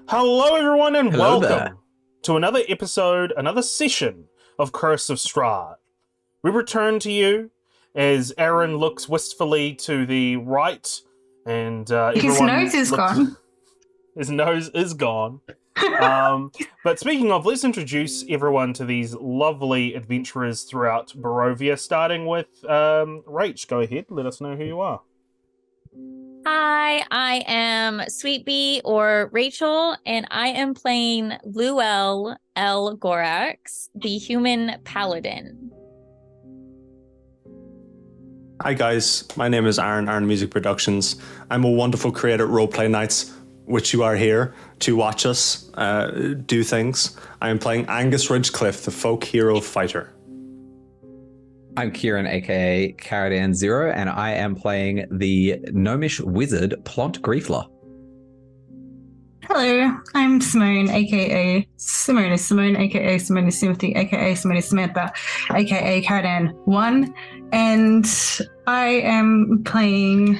Hello, everyone, and Hello welcome there. to another episode, another session of Curse of Strahd. We return to you as Aaron looks wistfully to the right, and His everyone nose is looks. gone. His nose is gone. But speaking of, let's introduce everyone to these lovely adventurers throughout Barovia, starting with Rach. Go ahead, let us know who you are. Hi, I am SwtBeat or Rachel, and I am playing Luelle Goreaxe, the human paladin. Hi guys, my name is AranMusicProductions. I'm a wonderful creator at Role Playe Nights, which you are here to watch us do things. I am playing Angus Ridgecliffe, the folk hero fighter. I'm Kieran, aka KaradanZero, and I am playing the gnomish wizard Plont Grefla. Hello, I'm Simone, aka SimoneIsSimone, aka SimoneIsSimone, aka SimoneIsSamantha, aka Karadan1, and I am playing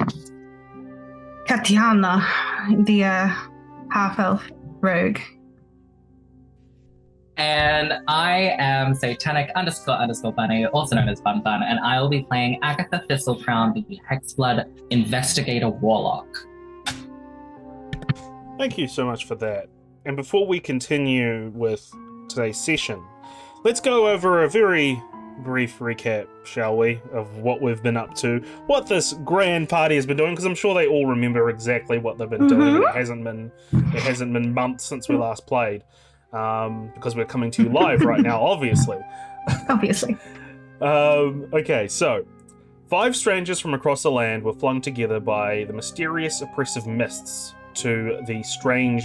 Katyana, the half-elf rogue. And I am Satanic__Bunny, also known as Bun Bun, and I will be playing Agitha Thistlecrown, the Hexblood Investigator Warlock. Thank you so much for that. And before we continue with today's session, let's go over a very brief recap, shall we, of what we've been up to, what this grand party has been doing, because I'm sure they all remember exactly what they've been doing. It hasn't been months since we last played, because we're coming to you live right now, obviously. Obviously. Okay, so 5 strangers from across the land were flung together by the mysterious oppressive mists to the strange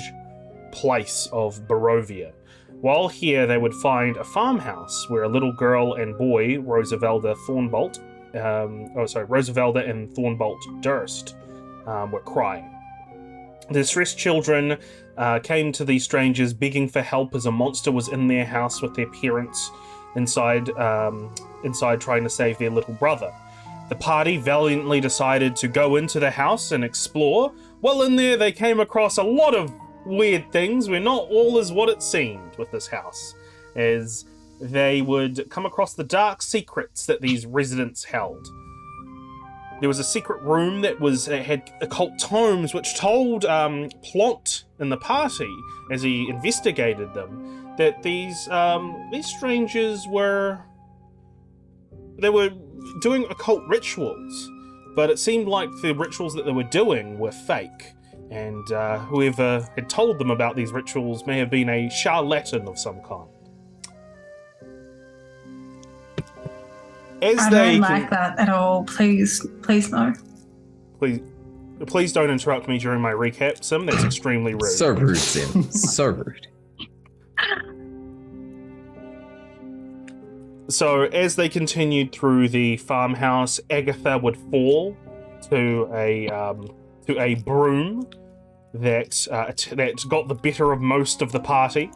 place of Barovia. While here, they would find a farmhouse where a little girl and boy, Rosavelda and Thornbolt Durst, were crying. The distressed children came to these strangers begging for help as a monster was in their house with their parents inside trying to save their little brother. The party valiantly decided to go into the house and explore. While in there, they came across a lot of weird things where not all is what it seemed with this house, as they would come across the dark secrets that these residents held. There was a secret room that had occult tomes which told Plont in the party, as he investigated them, that these strangers were doing occult rituals, but it seemed like the rituals that they were doing were fake, and whoever had told them about these rituals may have been a charlatan of some kind. I don't like that at all. Please no. Please don't interrupt me during my recap, Sim. That's extremely rude. So rude, Sim. So rude. So as they continued through the farmhouse, Agitha would fall to a broom that got the better of most of the party.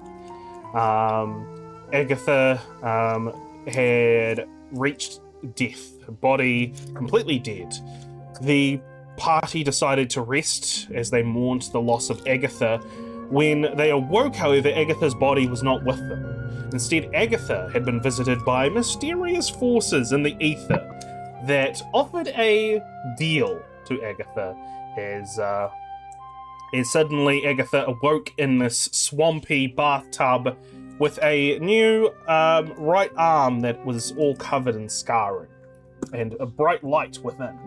Agitha had reached death, her body completely dead. The party decided to rest as they mourned the loss of Agitha. When they awoke, however, Agitha's body was not with them. Instead, Agitha had been visited by mysterious forces in the ether that offered a deal to Agitha as suddenly Agitha awoke in this swampy bathtub with a new right arm that was all covered in scarring and a bright light within.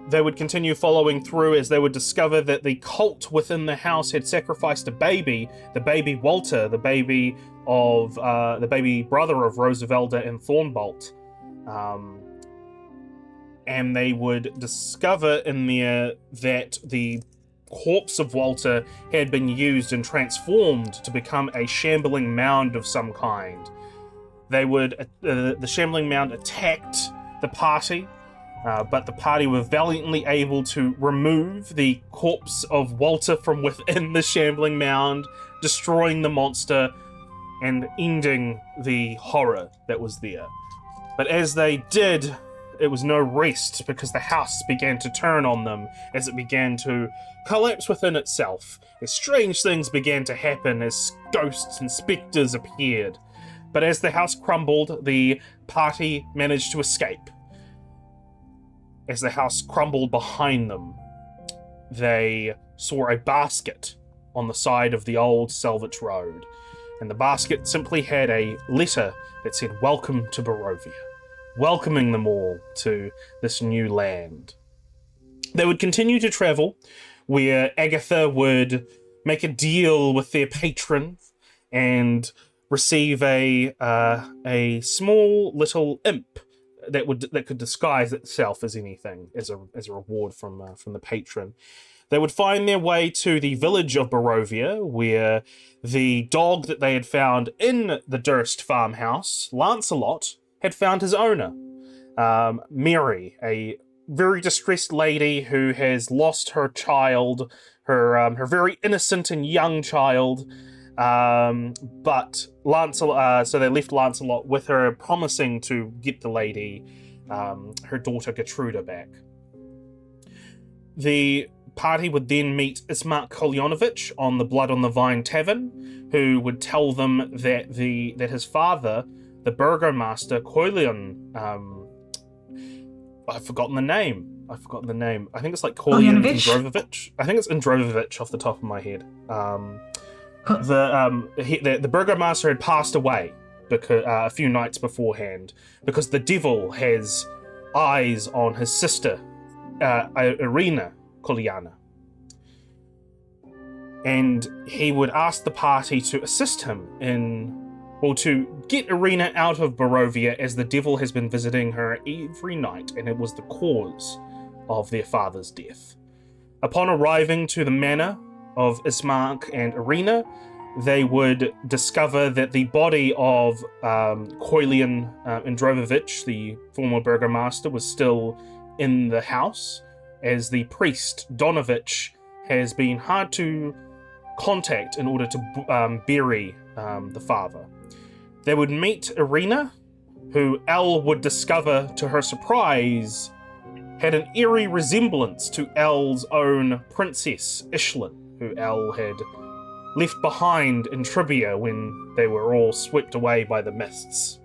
They would continue following through as they would discover that the cult within the house had sacrificed a baby, the baby Walter, the baby brother of Rosavelda and Thornbolt. And they would discover in there that the corpse of Walter had been used and transformed to become a shambling mound of some kind. The shambling mound attacked the party, but the party were valiantly able to remove the corpse of Walter from within the shambling mound, destroying the monster and ending the horror that was there. But as they did, no rest because the house began to turn on them as it began to collapse within itself, as strange things began to happen as ghosts and spectres appeared. But as the house crumbled, the party managed to escape. As the house crumbled behind them, they saw a basket on the side of the old Salvage Road, and the basket simply had a letter that said, "Welcome to Barovia," welcoming them all to this new land. They would continue to travel, where Agitha would make a deal with their patron and receive a small little imp that could disguise itself as anything as a reward from the patron. They would find their way to the village of Barovia, where the dog that they had found in the Durst farmhouse, Lancelot, had found his owner, Mary, a very distressed lady who has lost her child, her very innocent and young child. But Lancelot, so they left Lancelot with her, promising to get the lady, her daughter Gertruda, back. The party would then meet Ismark Kolyanovich on the Blood on the Vine Tavern, who would tell them that his father, the Burgomaster Koilion, I've forgotten the name. I think it's like Koilion Indrovovich. I think it's Indrovovich off the top of my head. The Burgomaster had passed away because a few nights beforehand, because the devil has eyes on his sister, Irina Katyana. And he would ask the party to assist him to get Irina out of Barovia, as the devil has been visiting her every night, and it was the cause of their father's death. Upon arriving to the manor of Ismark and Irina, they would discover that the body of Koilion Indrovovich, the former Burgomaster, was still in the house, as the priest, Donovich, has been hard to contact in order to bury the father. They would meet Irina, who Elle would discover, to her surprise, had an eerie resemblance to Elle's own princess, Ishlin, who Elle had left behind in Trivia when they were all swept away by the mists.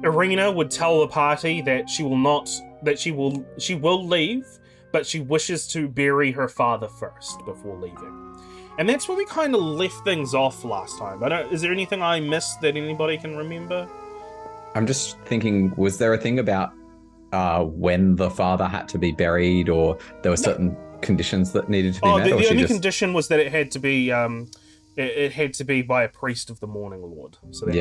Irina would tell the party that she will leave, but she wishes to bury her father first before leaving. And that's where we kind of left things off last time. Is there anything I missed that anybody can remember? I'm just thinking, was there a thing about when the father had to be buried, or there were certain conditions that needed to be met? The only condition was that it had to be it had to be by a priest of the Morning Lord, so that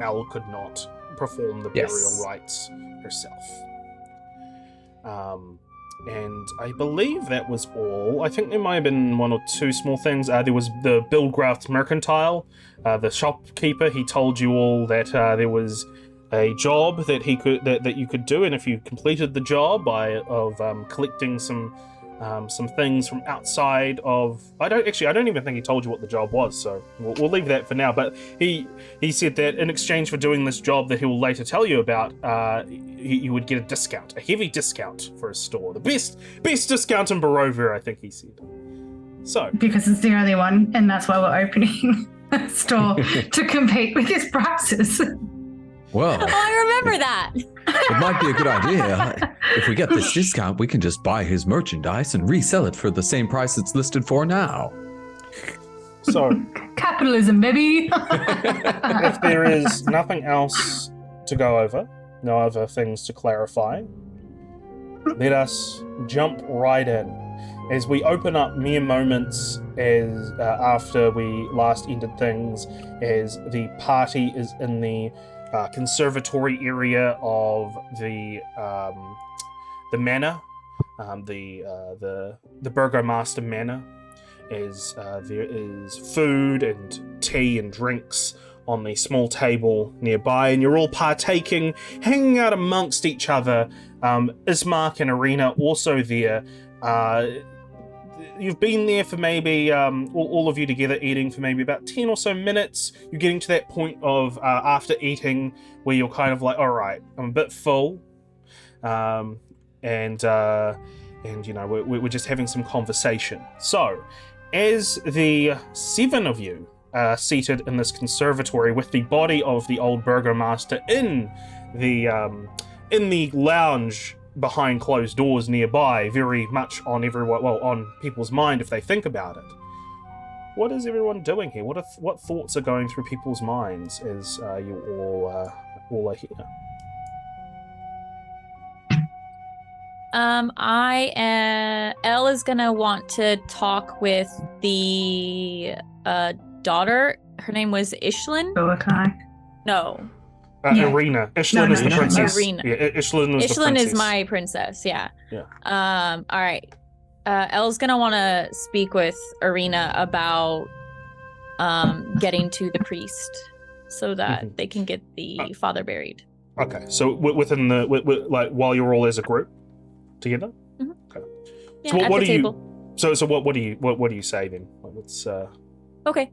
Elle could not perform the burial rites herself. And I believe that was all. I think there might have been one or two small things. There was the Bildgraft Mercantile, the shopkeeper. He told you all that there was a job that you could do, and if you completed the job of collecting some things from outside of... I don't even think he told you what the job was, so we'll leave that for now. But he said that in exchange for doing this job that he will later tell you about, you would get a heavy discount for his store. The best discount in Barovia, I think he said. So because it's the only one, and that's why we're opening a store to compete with his prices. Well, I remember that. It might be a good idea. If we get this discount, we can just buy his merchandise and resell it for the same price it's listed for now. So, capitalism, baby. if there is nothing else to go over, no other things to clarify, let us jump right in. As we open up mere moments as after we last ended things, as the party is in the conservatory area of the manor, the Burgomaster manor, as there is food and tea and drinks on the small table nearby, and you're all partaking, hanging out amongst each other. Ismark and Irina also there. You've been there for maybe, all of you together eating for maybe about 10 or so minutes. You're getting to that point of, after eating, where you're kind of like, all right, I'm a bit full. and you know we're just having some conversation. So, as the 7 of you are seated in this conservatory with the body of the old Burgomaster in the lounge behind closed doors nearby, very much on on people's mind if they think about it. What is everyone doing here? What thoughts are going through people's minds as you all are here? Elle is gonna want to talk with the daughter. Her name was Ishlin. Bulakai. No, Yeah. Arena. Ishlin No, is the no, princess. Arena. Yeah, Ishlin is the Ishlin princess. is my princess. Yeah. Yeah. All right. Elle's gonna want to speak with Arena about getting to the priest so that they can get the father buried. Okay, so within the like while you're all as a group together. Mhm. Okay. Yeah, So at what the do you? table. So what do you say then? Like, what's Okay.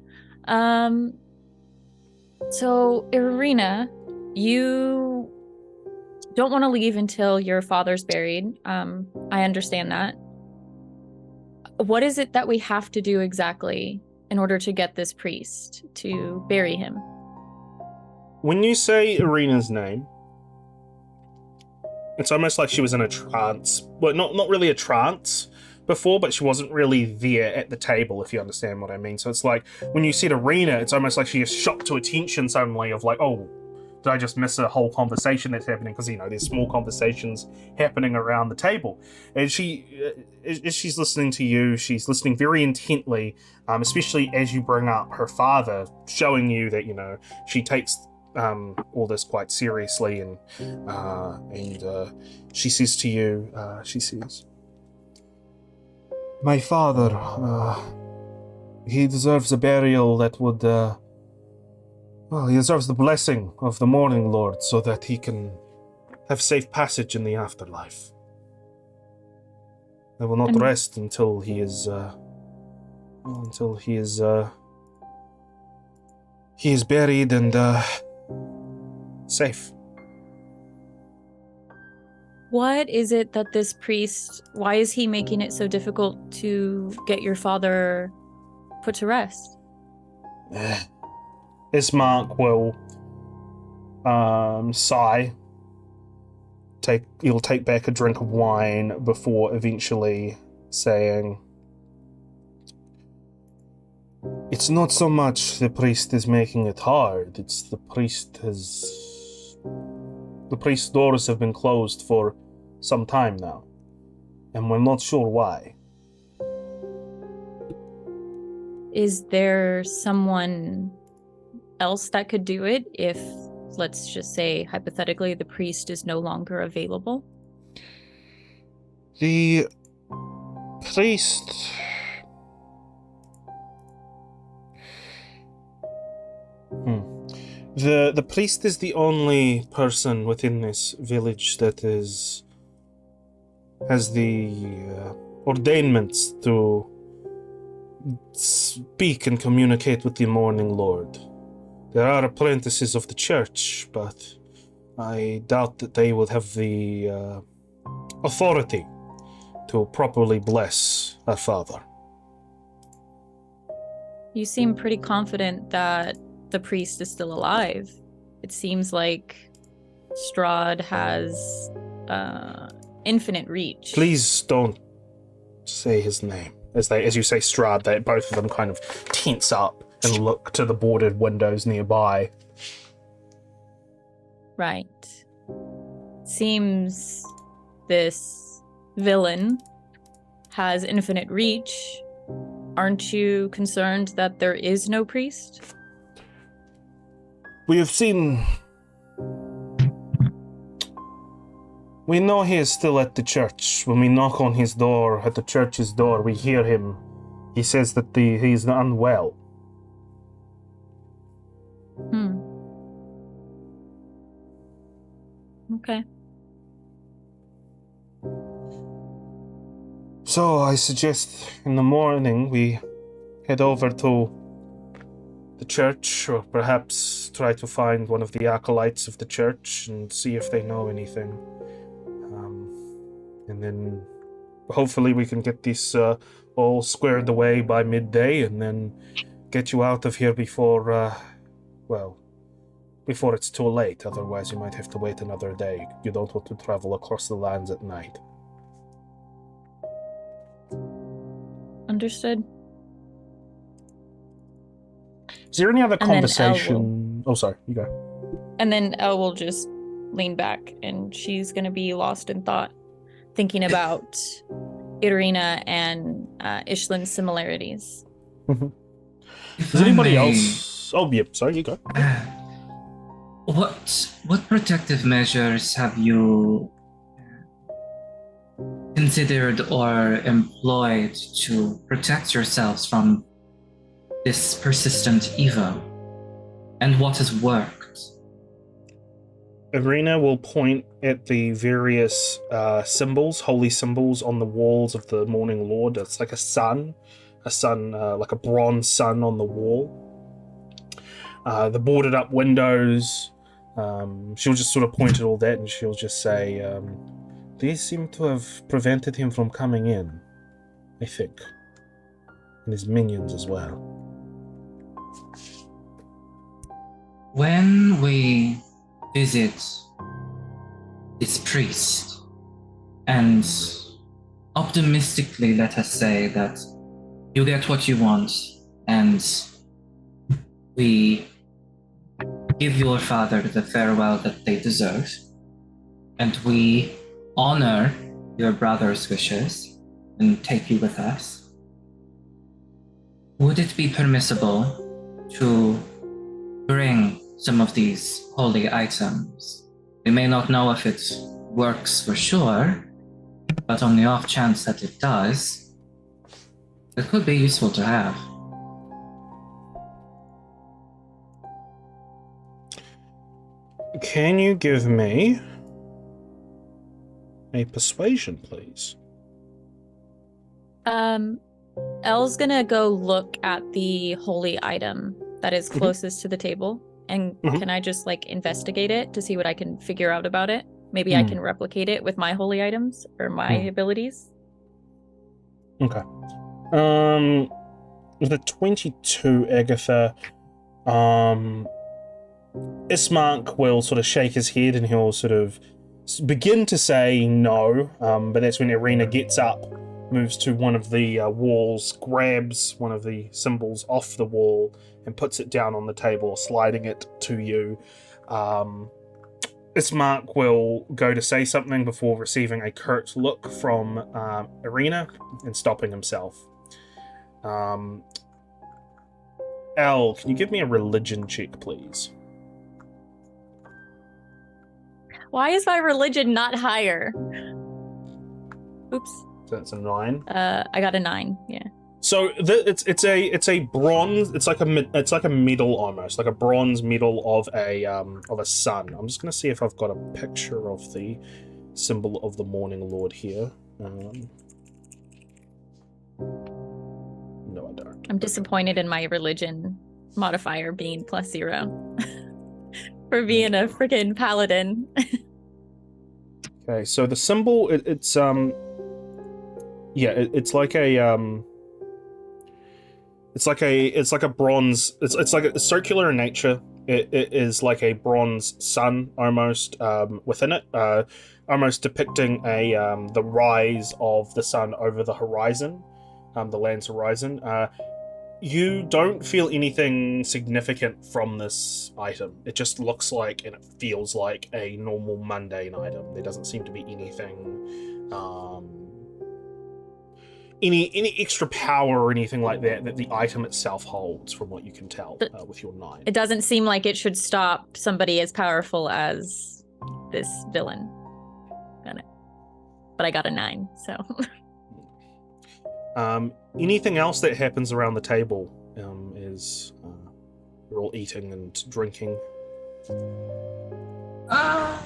So Irina, you don't want to leave until your father's buried. I understand that. What is it that we have to do exactly in order to get this priest to bury him? When you say Irina's name, it's almost like she was in a trance. Well, not really a trance before, but she wasn't really there at the table, if you understand what I mean. So it's like, when you said Irina, it's almost like she is shocked to attention suddenly of like, oh, did I just miss a whole conversation that's happening? Because, you know, there's small conversations happening around the table. And as she's listening to you, she's listening very intently, especially as you bring up her father, showing you that, you know, she takes all this quite seriously, and she says to you, my father, he deserves a burial that would, he deserves the blessing of the Morning Lord so that he can have safe passage in the afterlife. I will not rest until he is buried and safe. What is it that this priest, why is he making it so difficult to get your father put to rest? Ismark will sigh. He'll take back a drink of wine before eventually saying, it's not so much the priest is making it hard, it's the priest's doors have been closed for some time now, and we're not sure why. Is there someone else that could do it if, let's just say, hypothetically, the priest is no longer available? The priest... The priest is the only person within this village that has the ordainments to speak and communicate with the Morning Lord. There are apprentices of the church, but I doubt that they would have the authority to properly bless our father. You seem pretty confident that the priest is still alive. It seems like Strahd has infinite reach. Please don't say his name. As you say Strahd, both of them kind of tense up and look to the boarded windows nearby. Right. Seems this villain has infinite reach. Aren't you concerned that there is no priest? We have seen... We know he is still at the church. When we knock on his door, at the church's door, we hear him. He says that he is unwell. Okay. So I suggest in the morning we head over to the church, or perhaps try to find one of the acolytes of the church and see if they know anything. And then hopefully we can get this all squared away by midday and then get you out of here before, before it's too late. Otherwise, you might have to wait another day. You don't want to travel across the lands at night. Understood. Is there any other And then Elle conversation? Oh, sorry, you go. And then Elle will just lean back and she's going to be lost in thought, thinking about Irina and Ishlin's similarities. Is anybody else? Oh, yeah, sorry, you go. What protective measures have you considered or employed to protect yourselves from this persistent evil? And what has worked? Irina will point at the various symbols, holy symbols on the walls of the Morning Lord. It's like a sun, like a bronze sun on the wall. The boarded up windows. She'll just sort of point at all that and she'll just say, these seem to have prevented him from coming in, I think. And his minions as well. When we visit this priest and optimistically let us say that you get what you want and we give your father the farewell that they deserve and we honor your brother's wishes and take you with us, would it be permissible to bring some of these holy items? We may not know if it works for sure, but on the off chance that it does, it could be useful to have. Can you give me a persuasion, please? Elle's gonna go look at the holy item that is closest to the table. And can I just like investigate it to see what I can figure out about it? Maybe I can replicate it with my holy items or my abilities. Okay. With a 22, Agitha, Ismark will sort of shake his head and he'll sort of begin to say no, but that's when Irina gets up, moves to one of the walls, grabs one of the symbols off the wall and puts it down on the table, sliding it to you. Ismark will go to say something before receiving a curt look from Irina and stopping himself. Elle, can you give me a religion check, please? Why is my religion not higher? Oops. So that's a 9. I got a 9. Yeah. So it's a bronze. It's like a medal almost, like a bronze medal of a sun. I'm just gonna see if I've got a picture of the symbol of the Morning Lord here. No, I don't. I'm disappointed in my religion modifier being +0 for being a freaking paladin. Okay, so the symbol it's like a it's like a bronze. It's like a circular in nature. It is like a bronze sun almost within it, almost depicting the rise of the sun over the horizon, the land's horizon. You don't feel anything significant from this item. It just looks like and it feels like a normal mundane item. There doesn't seem to be anything, any extra power or anything like that the item itself holds, from what you can tell with your 9. It doesn't seem like it should stop somebody as powerful as this villain. Got it. But I got a 9, so. Anything else that happens around the table is we're all eating and drinking. I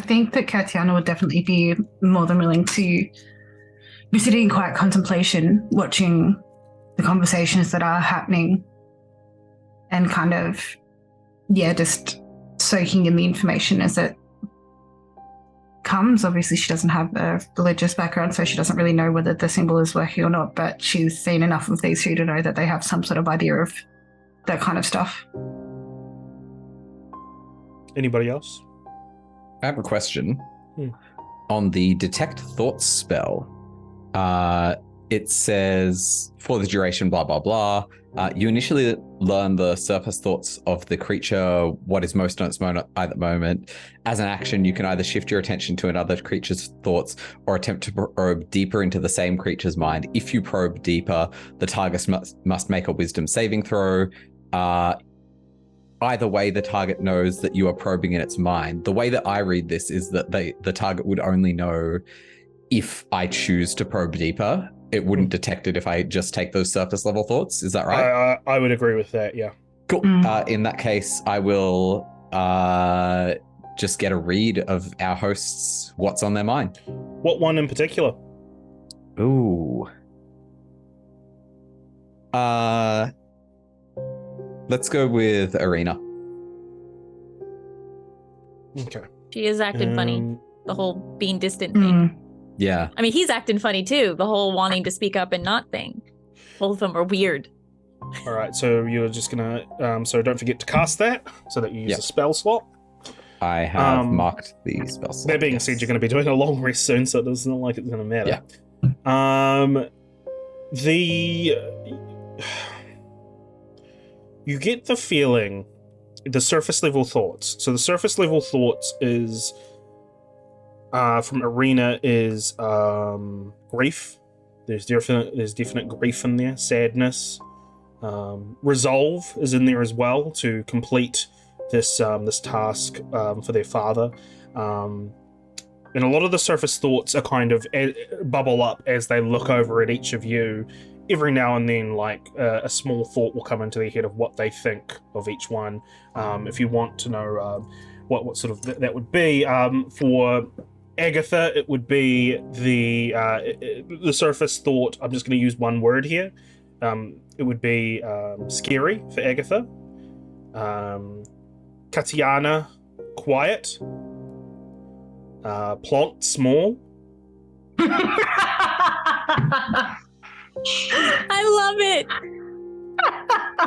think that Katyana would definitely be more than willing to be sitting in quiet contemplation, watching the conversations that are happening and kind of, just soaking in the information as it comes. Obviously, she doesn't have a religious background, so she doesn't really know whether the symbol is working or not, but she's seen enough of these two to know that they have some sort of idea of that kind of stuff. Anybody else? I have a question. On the detect thoughts spell, it says for the duration, blah, blah, blah. You initially learn the surface thoughts of the creature, what is most on its moment at the moment. As an action, you can either shift your attention to another creature's thoughts or attempt to probe deeper into the same creature's mind. If you probe deeper, the target must make a wisdom saving throw. Either way, the target knows that you are probing in its mind. The way that I read this is that the target would only know if I choose to probe deeper. It wouldn't detect it if I just take those surface level thoughts. Is that right? I would agree with that, yeah. Cool. In that case, I will just get a read of our hosts, what's on their mind. What one in particular? Ooh. Let's go with Arena. Okay. She is acting funny. The whole being distant thing. Yeah. I mean, he's acting funny too. The whole wanting to speak up and not thing. Both of them are weird. All right, so you're just gonna. So don't forget to cast that, so that you use a spell slot. I have marked the spell slot. That being said, you're going to be doing a long rest soon, so it doesn't look like it's going to matter. Yeah. You get the feeling, the surface level thoughts. So the surface level thoughts is from Arena is grief. There's definite grief in there, sadness. Resolve is in there as well to complete this task for their father. And a lot of the surface thoughts are kind of bubble up as they look over at each of you. Every now and then, like a small thought will come into their head of what they think of each one. If you want to know what sort of that would be, for Agitha, it would be the surface thought. I'm just going to use one word here. It would be scary for Agitha. Katyana, quiet. Plont, small. I love it.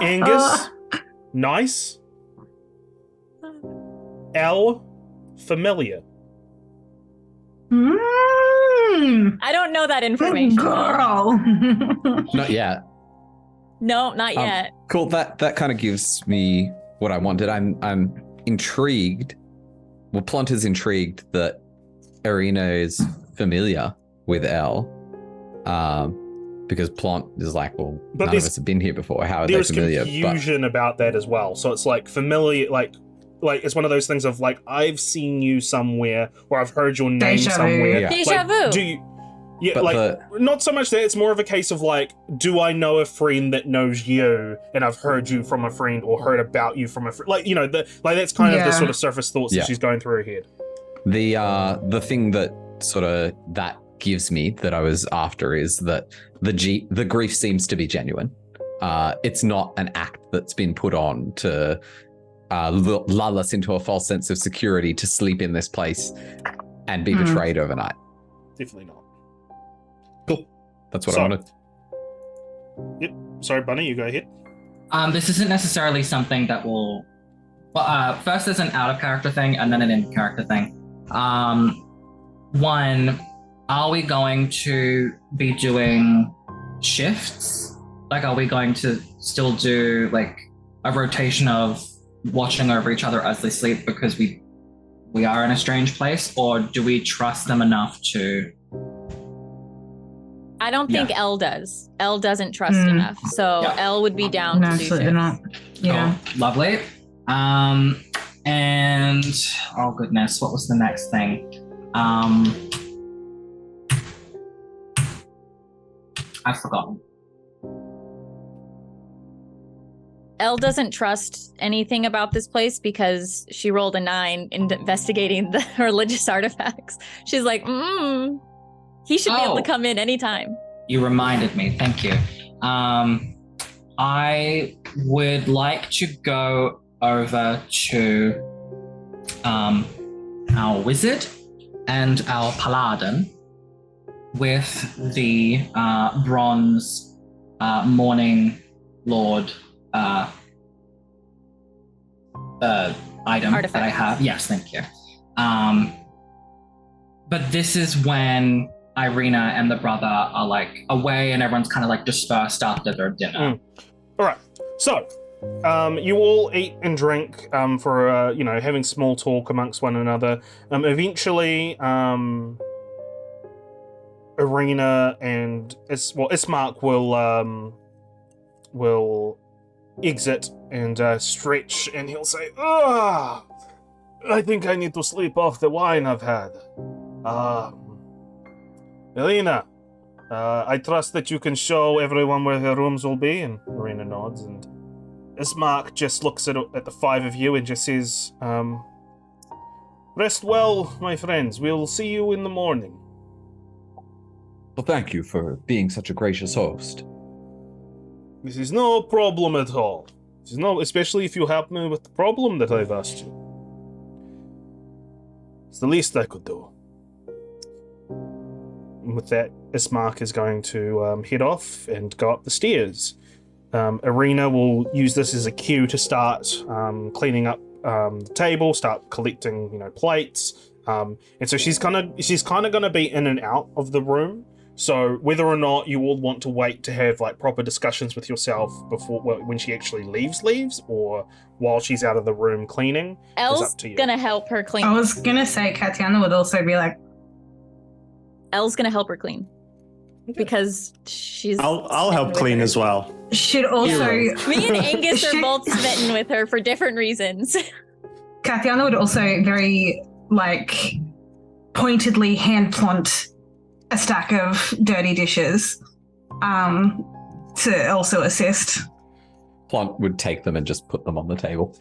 Angus, nice. L, familiar. I don't know that information. Girl. Not yet. No, not yet. Cool. That kind of gives me what I wanted. I'm intrigued. Well, Plont is intrigued that Arena is familiar with L. Because Plont is like, well, none of us have been here before. How are they familiar? There's confusion about that as well. So it's like familiar, like it's one of those things of like, I've seen you somewhere, or I've heard your name somewhere. Yeah. Deja vu. Do you? Yeah, but not so much that. It's more of a case of like, do I know a friend that knows you, and I've heard you from a friend, or heard about you from a friend? Like, you know, that's kind of the sort of surface thoughts that she's going through her head. The thing that sort of that gives me that I was after is that the grief seems to be genuine. It's not an act that's been put on to lull us into a false sense of security to sleep in this place and be betrayed overnight. Definitely not. Cool. That's what I wanted. Yep. Sorry, Bunny, you go ahead. This isn't necessarily something that will... Well, first there's an out-of-character thing, and then an in-character thing. One, are we going to be doing shifts? Like, are we going to still do, like, a rotation of watching over each other as they sleep because we are in a strange place? Or do we trust them enough to... I don't think L does. L doesn't trust enough. So L would be down to do absolutely not. Yeah. Cool. Lovely. And oh goodness, what was the next thing? I've forgotten. Elle doesn't trust anything about this place because she rolled a 9 in investigating the religious artifacts. She's like, he should be able to come in anytime. You reminded me. Thank you. I would like to go over to our wizard and our paladin with the bronze Morning Lord item Artifact. that I have. Yes, thank you. But this is when Irina and the brother are like away and everyone's kind of like dispersed after their dinner. All right. So, you all eat and drink for having small talk amongst one another. Eventually, Irina and Ismark will exit and stretch, and he'll say, I think I need to sleep off the wine I've had. Irina, I trust that you can show everyone where their rooms will be. And Irina nods, and Ismark just looks at the five of you and just says, rest well, my friends. We'll see you in the morning. Well, thank you for being such a gracious host. This is no problem at all. This is especially if you help me with the problem that I've asked you. It's the least I could do. And with that, Ismark is going to head off and go up the stairs. Irina will use this as a cue to start cleaning up the table, start collecting, plates. And so she's kind of going to be in and out of the room. So whether or not you all want to wait to have like proper discussions with yourself before when she actually leaves, or while she's out of the room cleaning, is up to you. Gonna help her clean. I was gonna say Katyana would also be like, Elle's gonna help her clean because she's. I'll help clean as well. should also Me and Angus are should- both smitten with her for different reasons. Katyana would also very pointedly hand Plont a stack of dirty dishes to also assist. Plont would take them and just put them on the table.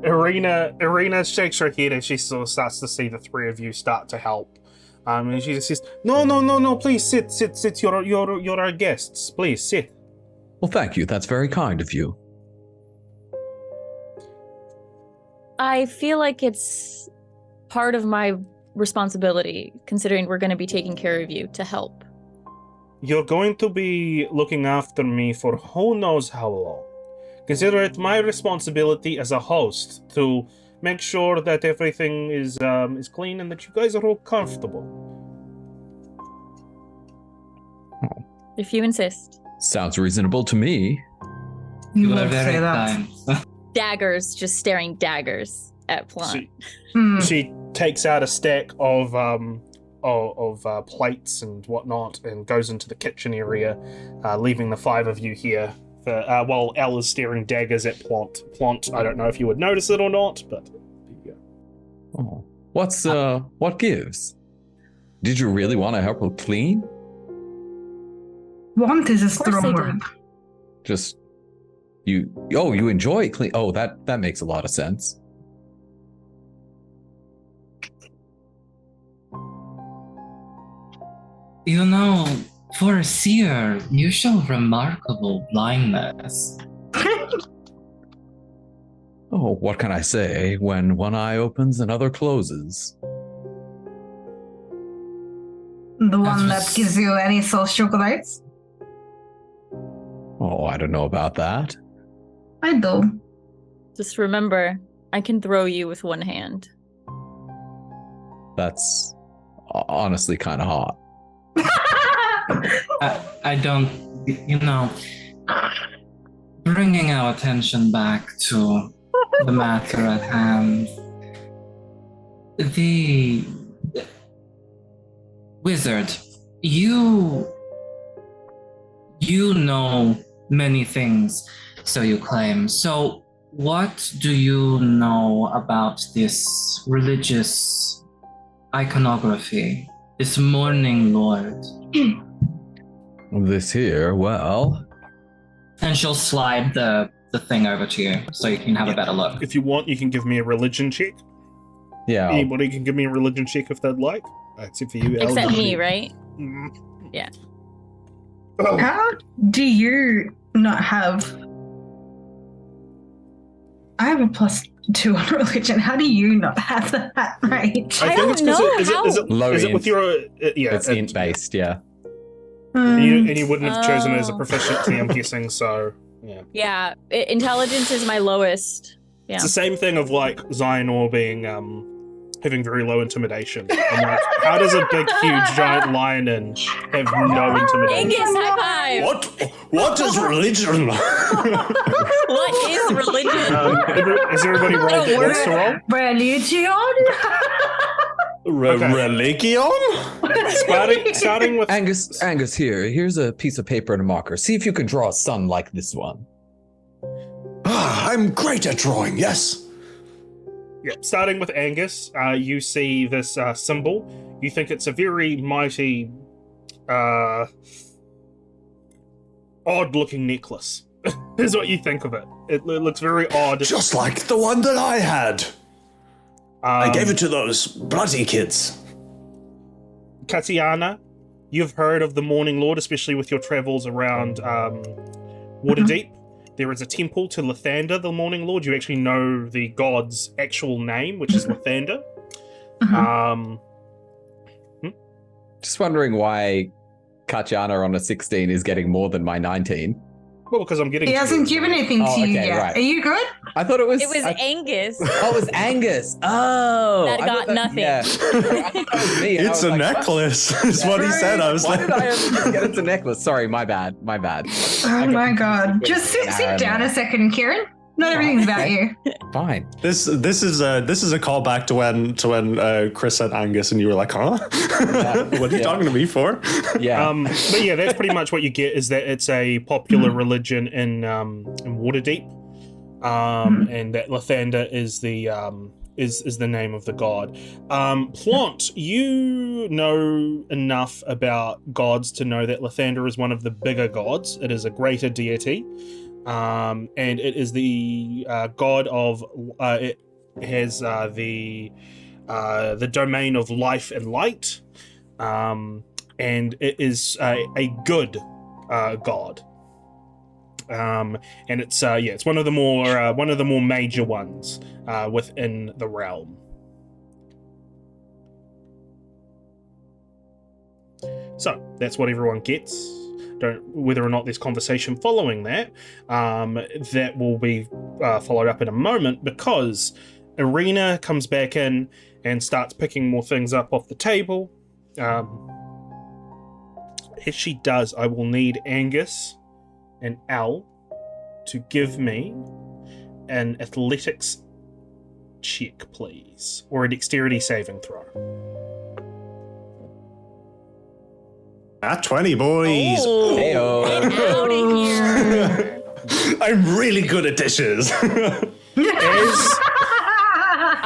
Irina shakes her head and she sort of starts to see the three of you start to help. And she just says, No, please sit. You're our guests. Please sit. Well, thank you. That's very kind of you. I feel like it's part of my responsibility, considering we're going to be taking care of you, to help. You're going to be looking after me for who knows how long. Consider it my responsibility as a host to make sure that everything is clean and that you guys are all comfortable. If you insist. Sounds reasonable to me. You would are very say that. kind. Daggers, just staring daggers at Plont. She takes out a stack of plates and whatnot and goes into the kitchen area, leaving the five of you here while Elle is staring daggers at Plont. Plont, I don't know if you would notice it or not, but there you go. Oh, what gives? Did you really want to help her clean? Want is a course I strong did. word. Just you enjoy clean. Oh, that makes a lot of sense. You know, for a seer, you show remarkable blindness. Oh, what can I say? When one eye opens, another closes. The one That's that just- gives you any social rights? Oh, I don't know about that. I do. Just remember, I can throw you with one hand. That's honestly kind of hot. I don't, bringing our attention back to the matter at hand. The wizard, you know many things, so you claim. So what do you know about this religious iconography, this Morning Lord? This here, well, And she'll slide the thing over to you so you can have a better look. If you want, you can give me a religion check. yeah. Anybody can give me a religion check if they'd like. Except for you, Elle. Except me, Nobody- right? Mm. Yeah. Oh, How do you not have? I have a plus. 2 on religion. How do you not have that range? I think it's don't know is it Low is it with int. your yeah? It's int based, yeah. And you wouldn't have chosen it as a Oh. proficiency, I'm guessing. So yeah, Yeah, intelligence is my lowest. Yeah. it's the same thing of like Xionor being having very low intimidation. I'm like, how does a big, huge, giant lion have no intimidation? Angus, high five! What is religion? What is religion? Has everybody rolled What a that wants to roll? Religion? Religion? Starting with Angus, here's a piece of paper and a marker. See if you can draw a sun like this one. I'm great at drawing, yes. yeah, starting with Angus, you see this symbol. You think it's a very mighty, odd-looking necklace. Is what you think of it. It looks very odd. Just like the one that I had. I gave it to those bloody kids. Katyana, you've heard of the Morning Lord, especially with your travels around Waterdeep. There is a temple to Lathander, the Morning Lord. You actually know the god's actual name, which is Lathander. Just wondering why Katyana on a 16 is getting more than my 19. Well, because I'm getting He to hasn't you. given anything Oh, to you okay, yet. right. Are you good? I thought it was. It was I- Angus. Oh, it was Angus. Oh, That I got thought nothing. Yeah. I thought that was me. and I It's was a like, necklace, is what he said. I was Why like, did I only get it's a necklace? Sorry, my bad. Oh I my got god. confused Just with sit Aaron. down a second, Kieran. Not everything's about you. Fine. this is a callback to when Chris said Angus and you were like, huh? What are you talking to me for? Yeah. But yeah, that's pretty much what you get. Is that it's a popular religion in Waterdeep, and that Lathander is the is the name of the god. Plont, you know enough about gods to know that Lathander is one of the bigger gods. It is a greater deity, and it is the god of. It has the domain of life and light, and it is a good god. And it's it's one of the more major ones within the realm. So that's what everyone gets. Whether or not there's conversation following that, that will be followed up in a moment, because Irina comes back in and starts picking more things up off the table. As she does, I will need Angus and Al to give me an athletics check, please, or a dexterity saving throw. At 20, boys. Oh, Heyo. get out of here. I'm really good at dishes.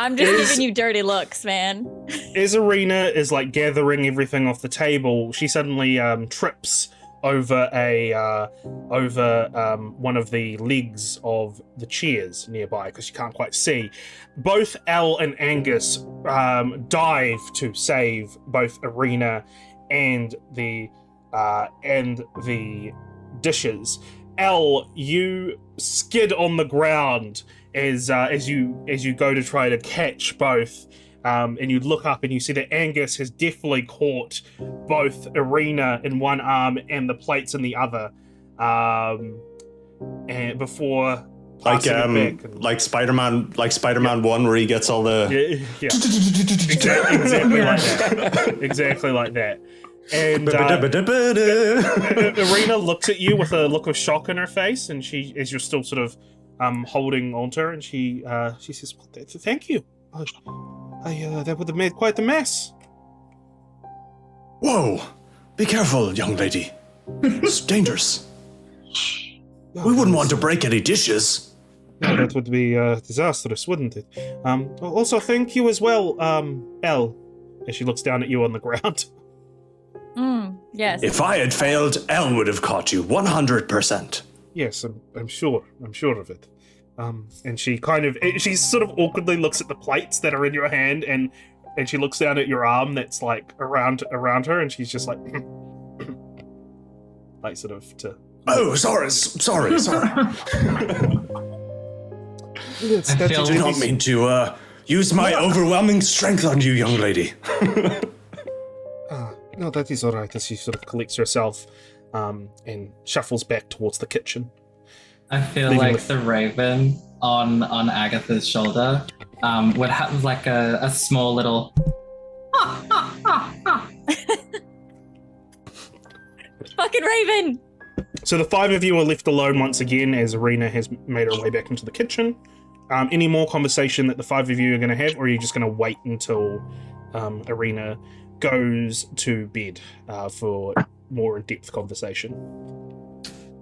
I'm just giving you dirty looks, man. As Irina is like gathering everything off the table, she suddenly trips over one of the legs of the chairs nearby because she can't quite see. Both Al and Angus dive to save both Irina and the dishes. Al, you skid on the ground as you go to try to catch both. And you look up and you see that Angus has definitely caught both Irina in one arm and the plates in the other, and before passing it back. like Spider-Man 1 where he gets all the Yeah. Exactly like that. Exactly like that. And Irina looks at you with a look of shock in her face, and she, as you're still sort of holding onto her, and she says, "Thank you. That would have made quite the mess." Whoa! Be careful, young lady. It's dangerous. We wouldn't want to break any dishes. No, that would be disastrous, wouldn't it? Also, thank you as well, Elle, as she looks down at you on the ground. Yes. If I had failed, Elle would have caught you 100%. Yes, I'm sure. I'm sure of it. And she she sort of awkwardly looks at the plates that are in your hand, and she looks down at your arm that's like around her, and she's just like, like sort of to. Oh, sorry. That's I feel- I do not mean to use my overwhelming strength on you, young lady. No, that is all right. As she sort of collects herself and shuffles back towards the kitchen. I feel Leaving like the- the raven on Agitha's shoulder would have like a small little. Fucking Raven! So the five of you are left alone once again as Arena has made her way back into the kitchen. Any more conversation that the five of you are going to have, or are you just going to wait until Arena goes to bed for more in-depth conversation?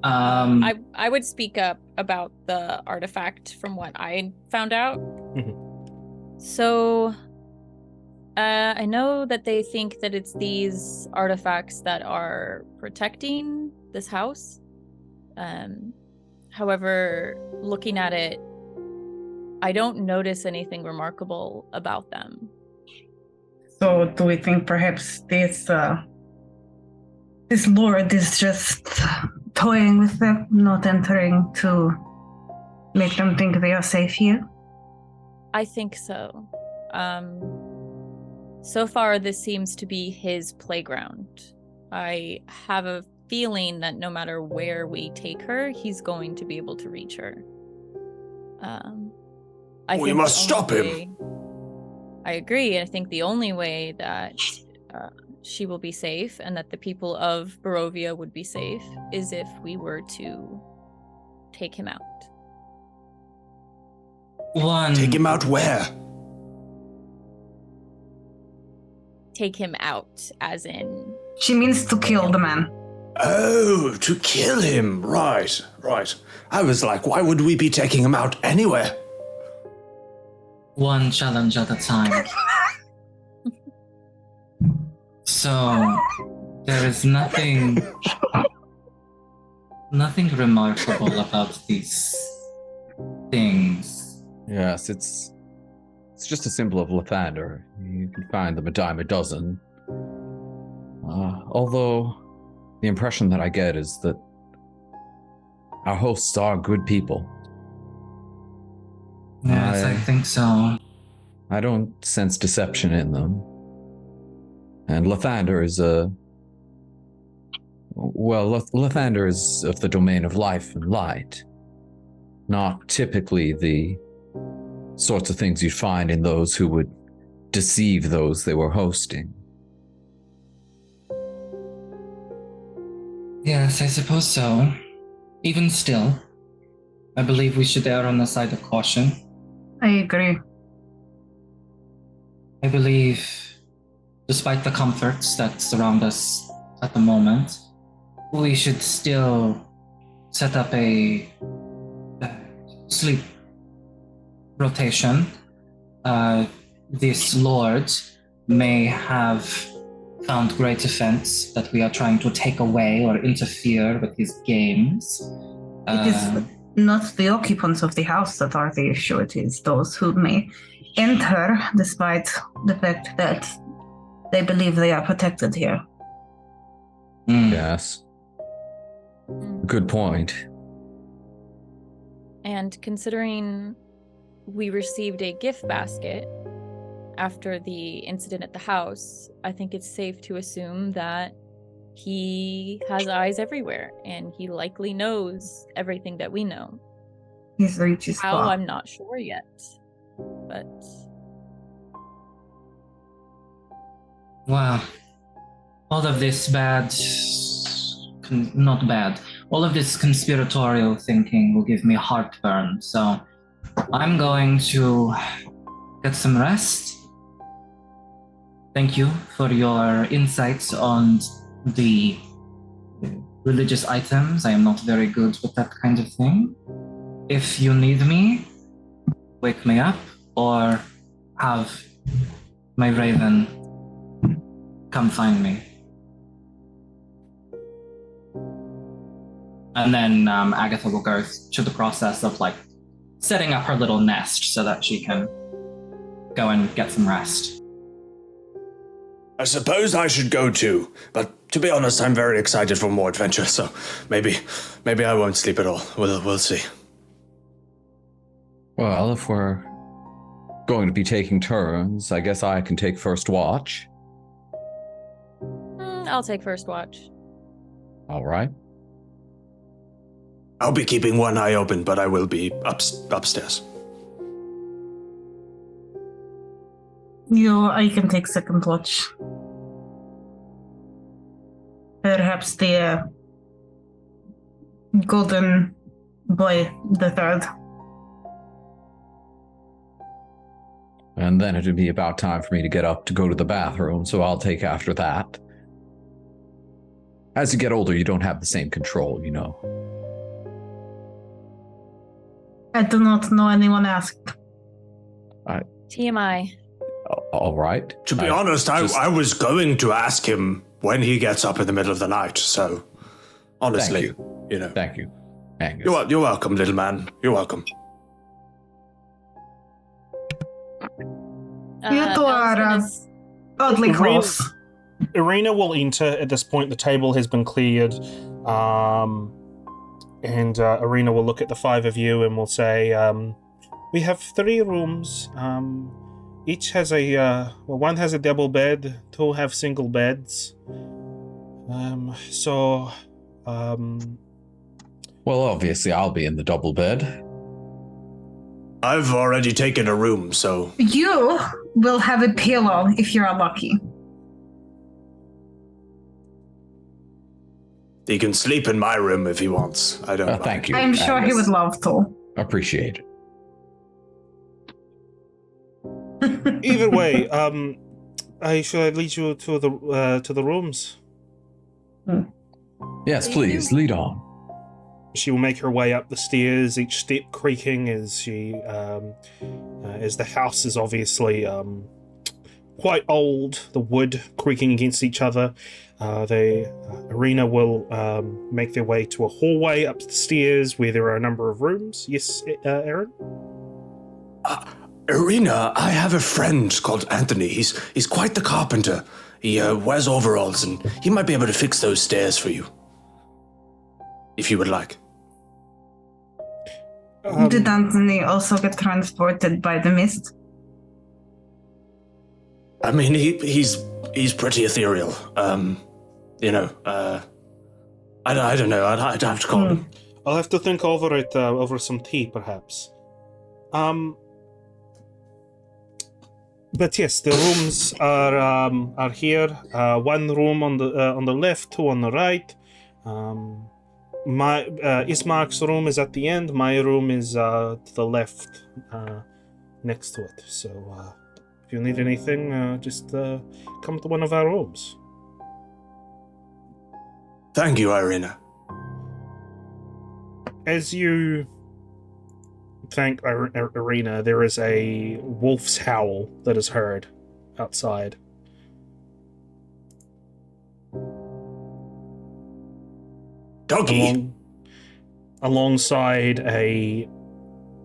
I would speak up about the artifact from what I found out. So, I know that they think that it's these artifacts that are protecting this house. However, looking at it, I don't notice anything remarkable about them. So do we think perhaps this lord is just toying with them, not entering to make them think they are safe here? I think so. So far, this seems to be his playground. I have a feeling that no matter where we take her, he's going to be able to reach her. We must stop him. I agree. I think the only way that she will be safe and that the people of Barovia would be safe is if we were to take him out. Take him out where? Take him out, as in... She means to kill the man. Oh, to kill him. Right. I was like, why would we be taking him out anywhere? One challenge at a time. So, there is nothing remarkable about these things. Yes, it's just a symbol of Lathander. You can find them a dime a dozen. Although, the impression that I get is that our hosts are good people. Yes, I think so. I don't sense deception in them. And Lathander is Lathander is of the domain of life and light. Not typically the sorts of things you'd find in those who would deceive those they were hosting. Yes, I suppose so. Even still, I believe we should err on the side of caution. I agree. I believe, despite the comforts that surround us at the moment, we should still set up a sleep rotation. This lord may have found great offense that we are trying to take away or interfere with his games. It is not the occupants of the house that are the issue, it is those who may enter despite the fact that they believe they are protected here. Yes. Good point. And considering we received a gift basket after the incident at the house, I think it's safe to assume that he has eyes everywhere and he likely knows everything that we know. His reach is How, far. I'm not sure yet. But Wow. All of this not bad. All of this conspiratorial thinking will give me heartburn. So I'm going to get some rest. Thank you for your insights on the religious items. I am not very good with that kind of thing. If you need me, wake me up or have my raven come find me. And then Agitha will go through the process of like setting up her little nest so that she can go and get some rest. I suppose I should go too, but to be honest, I'm very excited for more adventure, so maybe I won't sleep at all. We'll see. Well, if we're going to be taking turns, I guess I can take first watch. I'll take first watch. All right. I'll be keeping one eye open, but I will be upstairs. I can take second watch. Perhaps the golden boy, the third. And then it'd be about time for me to get up to go to the bathroom, so I'll take after that. As you get older, you don't have the same control, you know. I do not know anyone asked. TMI. All right. To be honest, I was going to ask him when he gets up in the middle of the night, so honestly, you know. Thank you, Angus. You're welcome, little man. You're welcome. You two are oddly close. Irina will enter at this point. The table has been cleared. And Irina will look at the five of you and will say, we have 3 rooms. Each has one has a double bed, 2 have single beds. Well, obviously I'll be in the double bed. I've already taken a room, so... You will have a pillow if you're lucky. He can sleep in my room if he wants. I don't mind. Thank you. I'm sure he would love to. Appreciate it. Either way, should I lead you to the rooms? Yes, please, lead on. She will make her way up the stairs, each step creaking as as the house is obviously quite old, the wood creaking against each other. Irina will make their way to a hallway up the stairs where there are a number of rooms. Yes, Aaron? Irina, I have a friend called Anthony. He's quite the carpenter. He wears overalls, and he might be able to fix those stairs for you. If you would like. Did Anthony also get transported by the mist? I mean, he's pretty ethereal. You know, I don't know. I'd have to call him. I'll have to think over it, over some tea, perhaps. But yes, the rooms are here. 1 room on the left, 2 on the right. Ismark's room is at the end. My room is to the left, next to it. So if you need anything, just come to one of our rooms. Thank you, Irina. As you thank Irina, there is a wolf's howl that is heard outside. Doggy! Alongside a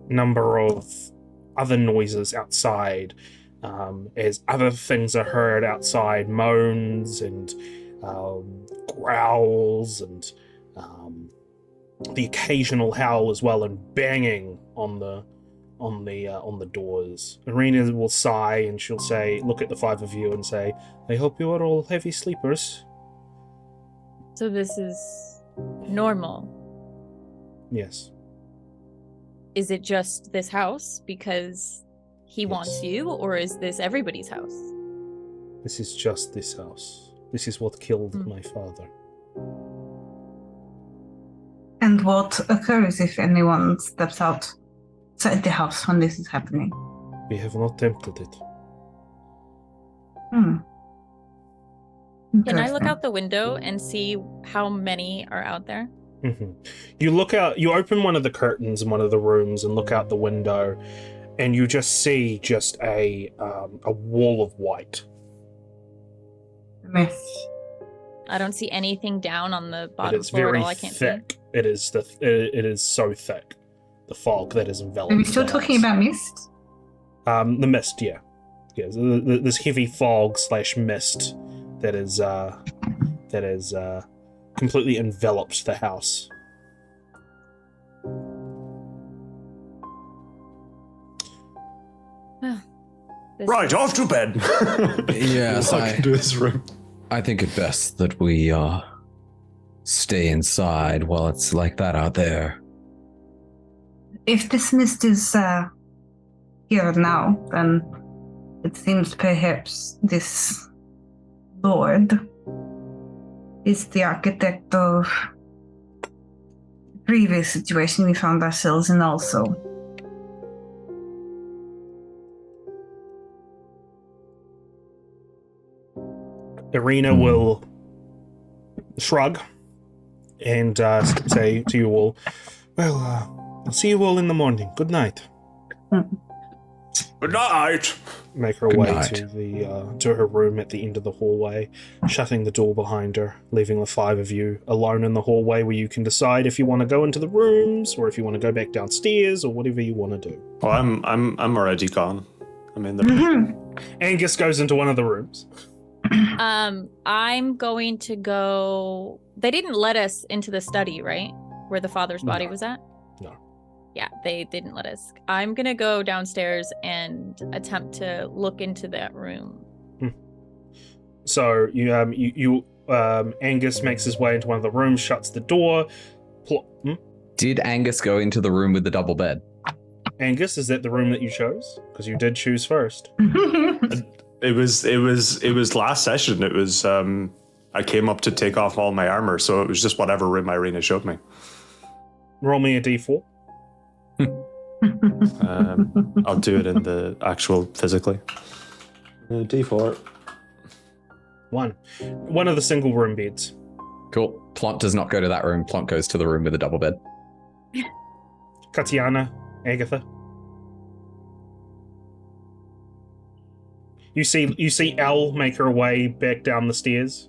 number of other noises outside, as other things are heard outside, moans and growls and the occasional howl as well, and banging on the doors. Irina will sigh and she'll say, look at the 5 of you and say, I hope you are all heavy sleepers. So this is normal. Yes. Is it just this house because he wants you, or is this everybody's house? This is just this house. This is what killed my father. And what occurs if anyone steps outside the house when this is happening? We have not tempted it. Can I look out the window and see how many are out there? Mm-hmm. You look out, you open one of the curtains in one of the rooms and look out the window, and you just see a wall of white. Mist. I don't see anything down on the It bottom is floor at very all. I can't thick. It is so thick. The fog that is enveloped. Are we still talking about mist? The mist, yeah. This heavy fog / mist that is completely enveloped the house. Right, off to bed. Yes, Walk into his room. I think it best that we stay inside while it's like that out there. If this mist is here now, then it seems perhaps this lord is the architect of the previous situation we found ourselves in also. Irina will shrug and say to you all, well, I'll see you all in the morning. Good night. Good night. Make her Good way night. to her room at the end of the hallway, shutting the door behind her, leaving the five of you alone in the hallway where you can decide if you want to go into the rooms or if you want to go back downstairs or whatever you want to do. Well, I'm already gone. I'm in the. Angus goes into one of the rooms. I'm going to go. They didn't let us into the study, right? Where the father's body was at? No. Yeah, they didn't let us. I'm gonna go downstairs and attempt to look into that room. So Angus makes his way into one of the rooms, shuts the door. Did Angus go into the room with the double bed? Angus, is that the room that you chose? Because you did choose first. It was last session. It was I came up to take off all my armor, so it was just whatever room Irina showed me. Roll me a d4. I'll do it in the actual physically. D4. One of the single room beds. Cool. Plont does not go to that room. Plont goes to the room with the double bed. Katyana, Agitha. You see Elle make her way back down the stairs.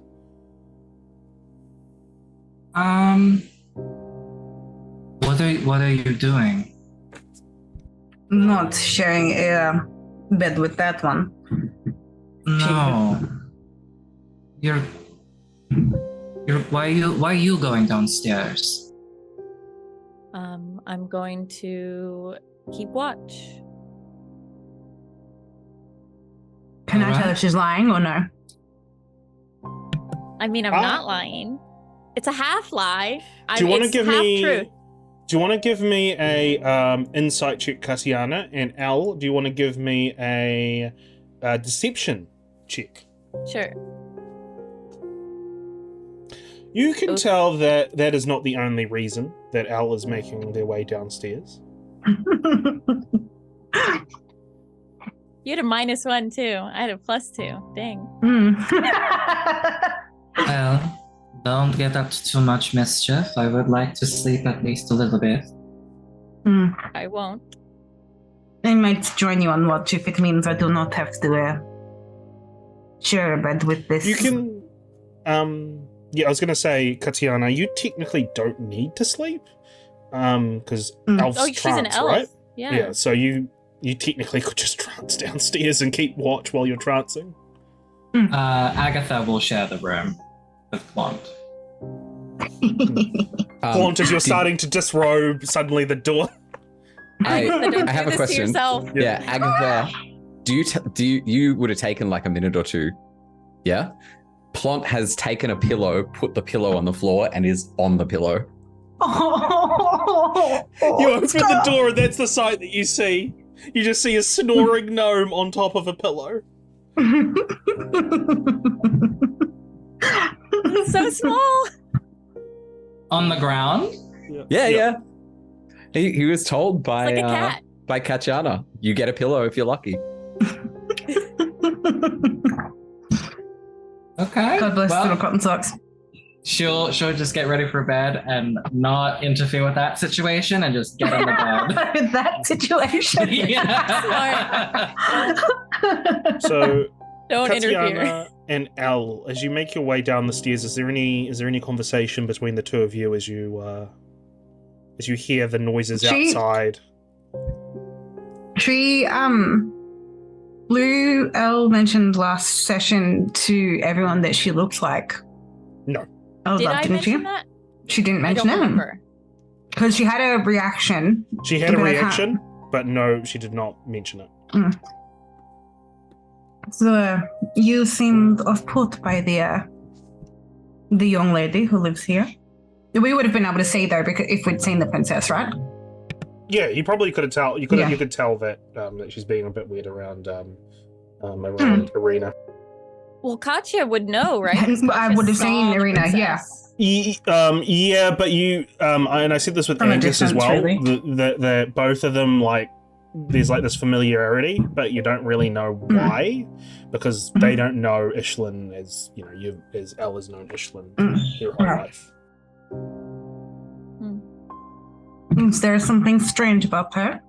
What are you doing? Not sharing a bed with that one. No. You're why are you going downstairs? I'm going to keep watch. Can I tell Alright. if she's lying or no? I mean, I'm not lying. It's a half lie. Do you want to It's give half me? truth. Do you want to give me a insight check, Katyana, and Elle? Do you want to give me a deception check? Sure. You can Okay. tell that that is not the only reason that Elle is making their way downstairs. You had a -1 too. I had a +2. Dang. Well, don't get up to too much mischief. I would like to sleep at least a little bit. I won't. I might join you on watch if it means I do not have to share a bed with this. You can, yeah, I was gonna say, Katyana, you technically don't need to sleep, because elves Oh, she's trance, an elf. right? Yeah. Yeah, so you technically could just trance downstairs and keep watch while you're trancing. Agitha will share the room with Plont. Plont, as you're starting to disrobe, suddenly the door. Don't I have do a this to question. yourself. Yeah, Agitha, you would have taken like a minute or two, yeah? Plont has taken a pillow, put the pillow on the floor, and is on the pillow. You open the door, and that's the sight that you see. You just see a snoring gnome on top of a pillow. It's so small. On the ground? Yeah. He was told by Like a cat. by Katyana, you get a pillow if you're lucky. Okay. God bless well, little cotton socks. She'll just get ready for bed and not interfere with that situation and just get on the bed. That situation. So, Don't interfere. Katyana and Elle, as you make your way down the stairs, is there any conversation between the two of you as you hear the noises outside? Luelle mentioned last session to everyone that she looked like. No. Oh, Did I didn't she? mention that? She didn't I mention don't it remember. because she had a reaction. She had a But I can't- reaction, but no, she did not mention it. So you seemed off-put by the young lady who lives here. We would have been able to see though, because if we'd seen the princess, right? Yeah, you probably could have tell. You could tell that that she's being a bit weird around Arena. Well, Katya would know, right? 'Cause I Katya would have saw seen the Irina, princess. Yeah, but you and I said this with From a Angus as distance, well. really. The both of them, like, there's like this familiarity, but you don't really know why, because they don't know Ishlin as as Elle has known Ishlin your whole life. Is there something strange about her?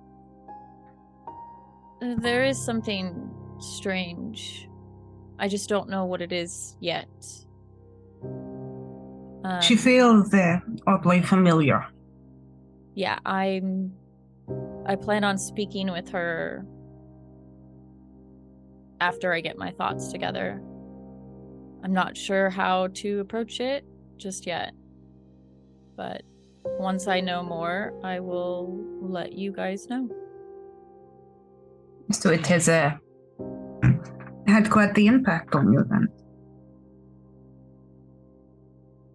There is something strange. I just don't know what it is yet. She feels oddly familiar. Yeah, I plan on speaking with her after I get my thoughts together. I'm not sure how to approach it just yet, but once I know more, I will let you guys know. So it has had quite the impact on you then.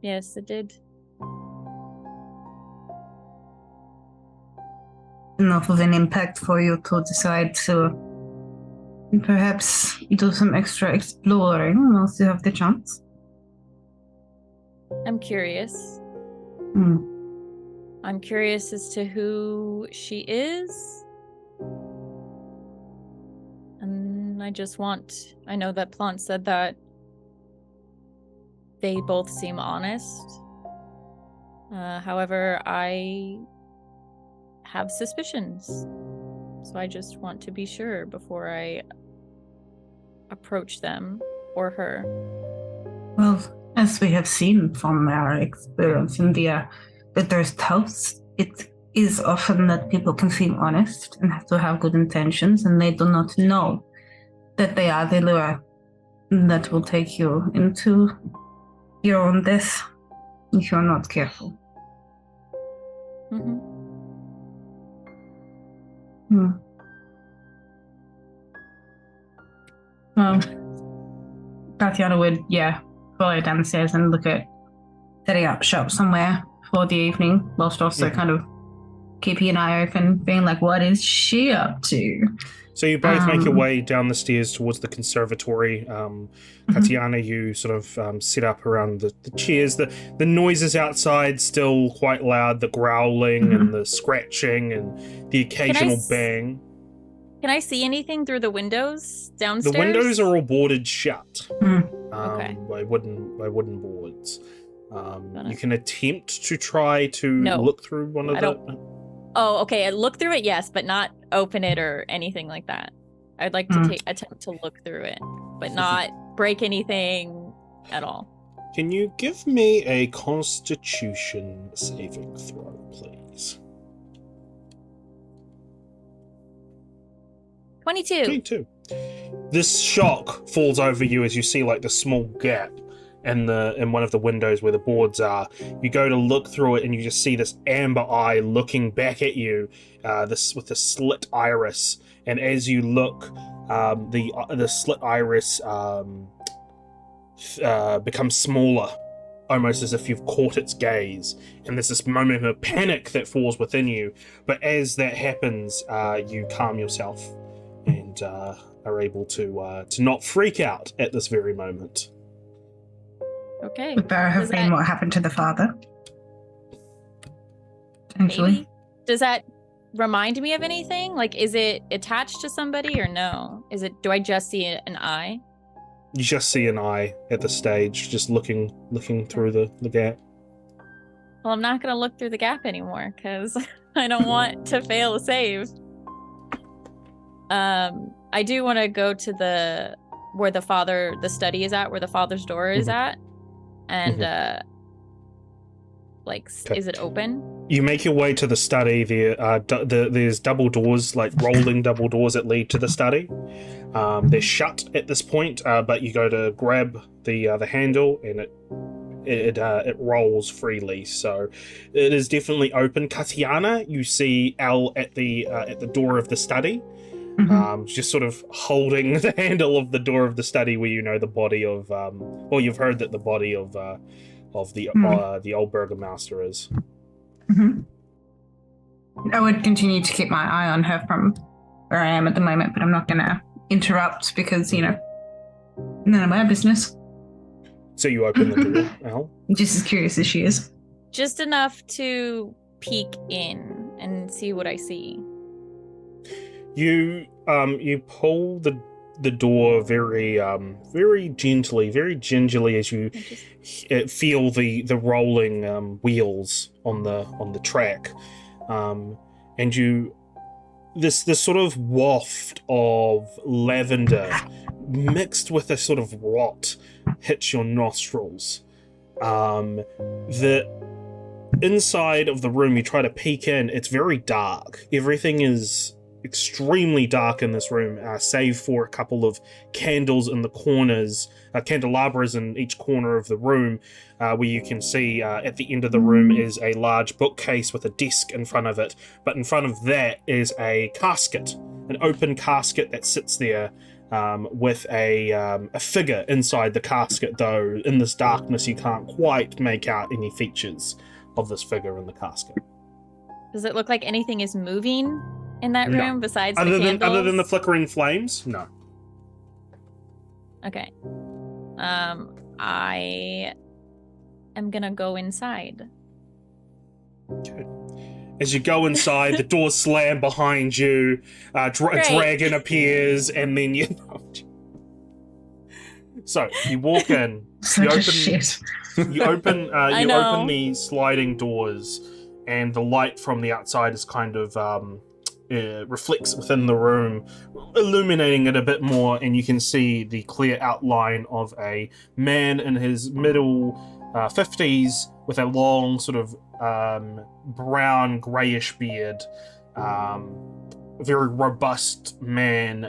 Yes, it did. Enough of an impact for you to decide to perhaps do some extra exploring once you have the chance. I'm curious. I'm curious as to who she is. And I know that Plont said that they both seem honest. However, I have suspicions. So I just want to be sure before I approach them or her. Well, as we have seen from our experience in the Durst House, it is often that people can seem honest and have to have good intentions, and they do not know that they are the lure that will take you into your own death if you're not careful. Well, Katyana would, follow downstairs and look at setting up shop somewhere for the evening, whilst also kind of keeping an eye open, being like, what is she up to? So you both make your way down the stairs towards the conservatory. Katyana, you sort of sit up around the chairs. The noises outside still quite loud, the growling and the scratching and the occasional bang. Can I see anything through the windows downstairs? The windows are all boarded shut Okay. by wooden boards. You can attempt to try to look through one of the... Oh, okay. I look through it, yes, but not open it or anything like that. I'd like to attempt to look through it, but not break anything at all. Can you give me a Constitution saving throw, please? 22. This shock falls over you as you see like the small gap in one of the windows where the boards are. You go to look through it and you just see this amber eye looking back at you, this with a slit iris. And as you look, the slit iris becomes smaller, almost as if you've caught its gaze. And there's this moment of panic that falls within you. But as that happens, you calm yourself and are able to not freak out at this very moment. Okay. Would there have been what happened to the father? Potentially. Maybe. Does that remind me of anything? Like, is it attached to somebody or no? Do I just see an eye? You just see an eye at the stage, just looking through the gap. Well, I'm not going to look through the gap anymore because I don't want to fail a save. I do want to go to where the study is at, where the father's door is at. And, is it open? You make your way to the study. There's double doors, like rolling double doors that lead to the study. They're shut at this point, but you go to grab the handle and it rolls freely. So it is definitely open. Katyana, you see Elle at the door of the study. just sort of holding the handle of the door of the study where you know the body of, well, you've heard that the body of the old Burgomaster is. I would continue to keep my eye on her from where I am at the moment, but I'm not going to interrupt because, you know, none of my business. So you open the door, Al? I'm just as curious as she is. Just enough to peek in and see what I see. You pull the door very gently, very gingerly as you feel the rolling wheels on the track, and you this sort of waft of lavender mixed with a sort of rot hits your nostrils. The inside of the room, you try to peek in, it's very dark. Everything is extremely dark in this room, save for a couple of candles in the corners, candelabras in each corner of the room, where you can see at the end of the room is a large bookcase with a desk in front of it, but in front of that is a casket, an open casket that sits there, with a figure inside the casket, though in this darkness you can't quite make out any features of this figure in the casket. Does it look like anything is moving in that No. room besides the candles? Other than the flickering flames? No. Okay. I am gonna go inside. Okay. As you go inside, the doors slam behind you, a dragon appears, and then you... So, you walk in, you open the sliding doors, and the light from the outside is kind of reflects within the room, illuminating it a bit more, and you can see the clear outline of a man in his middle 50s with a long sort of brown greyish beard, a very robust man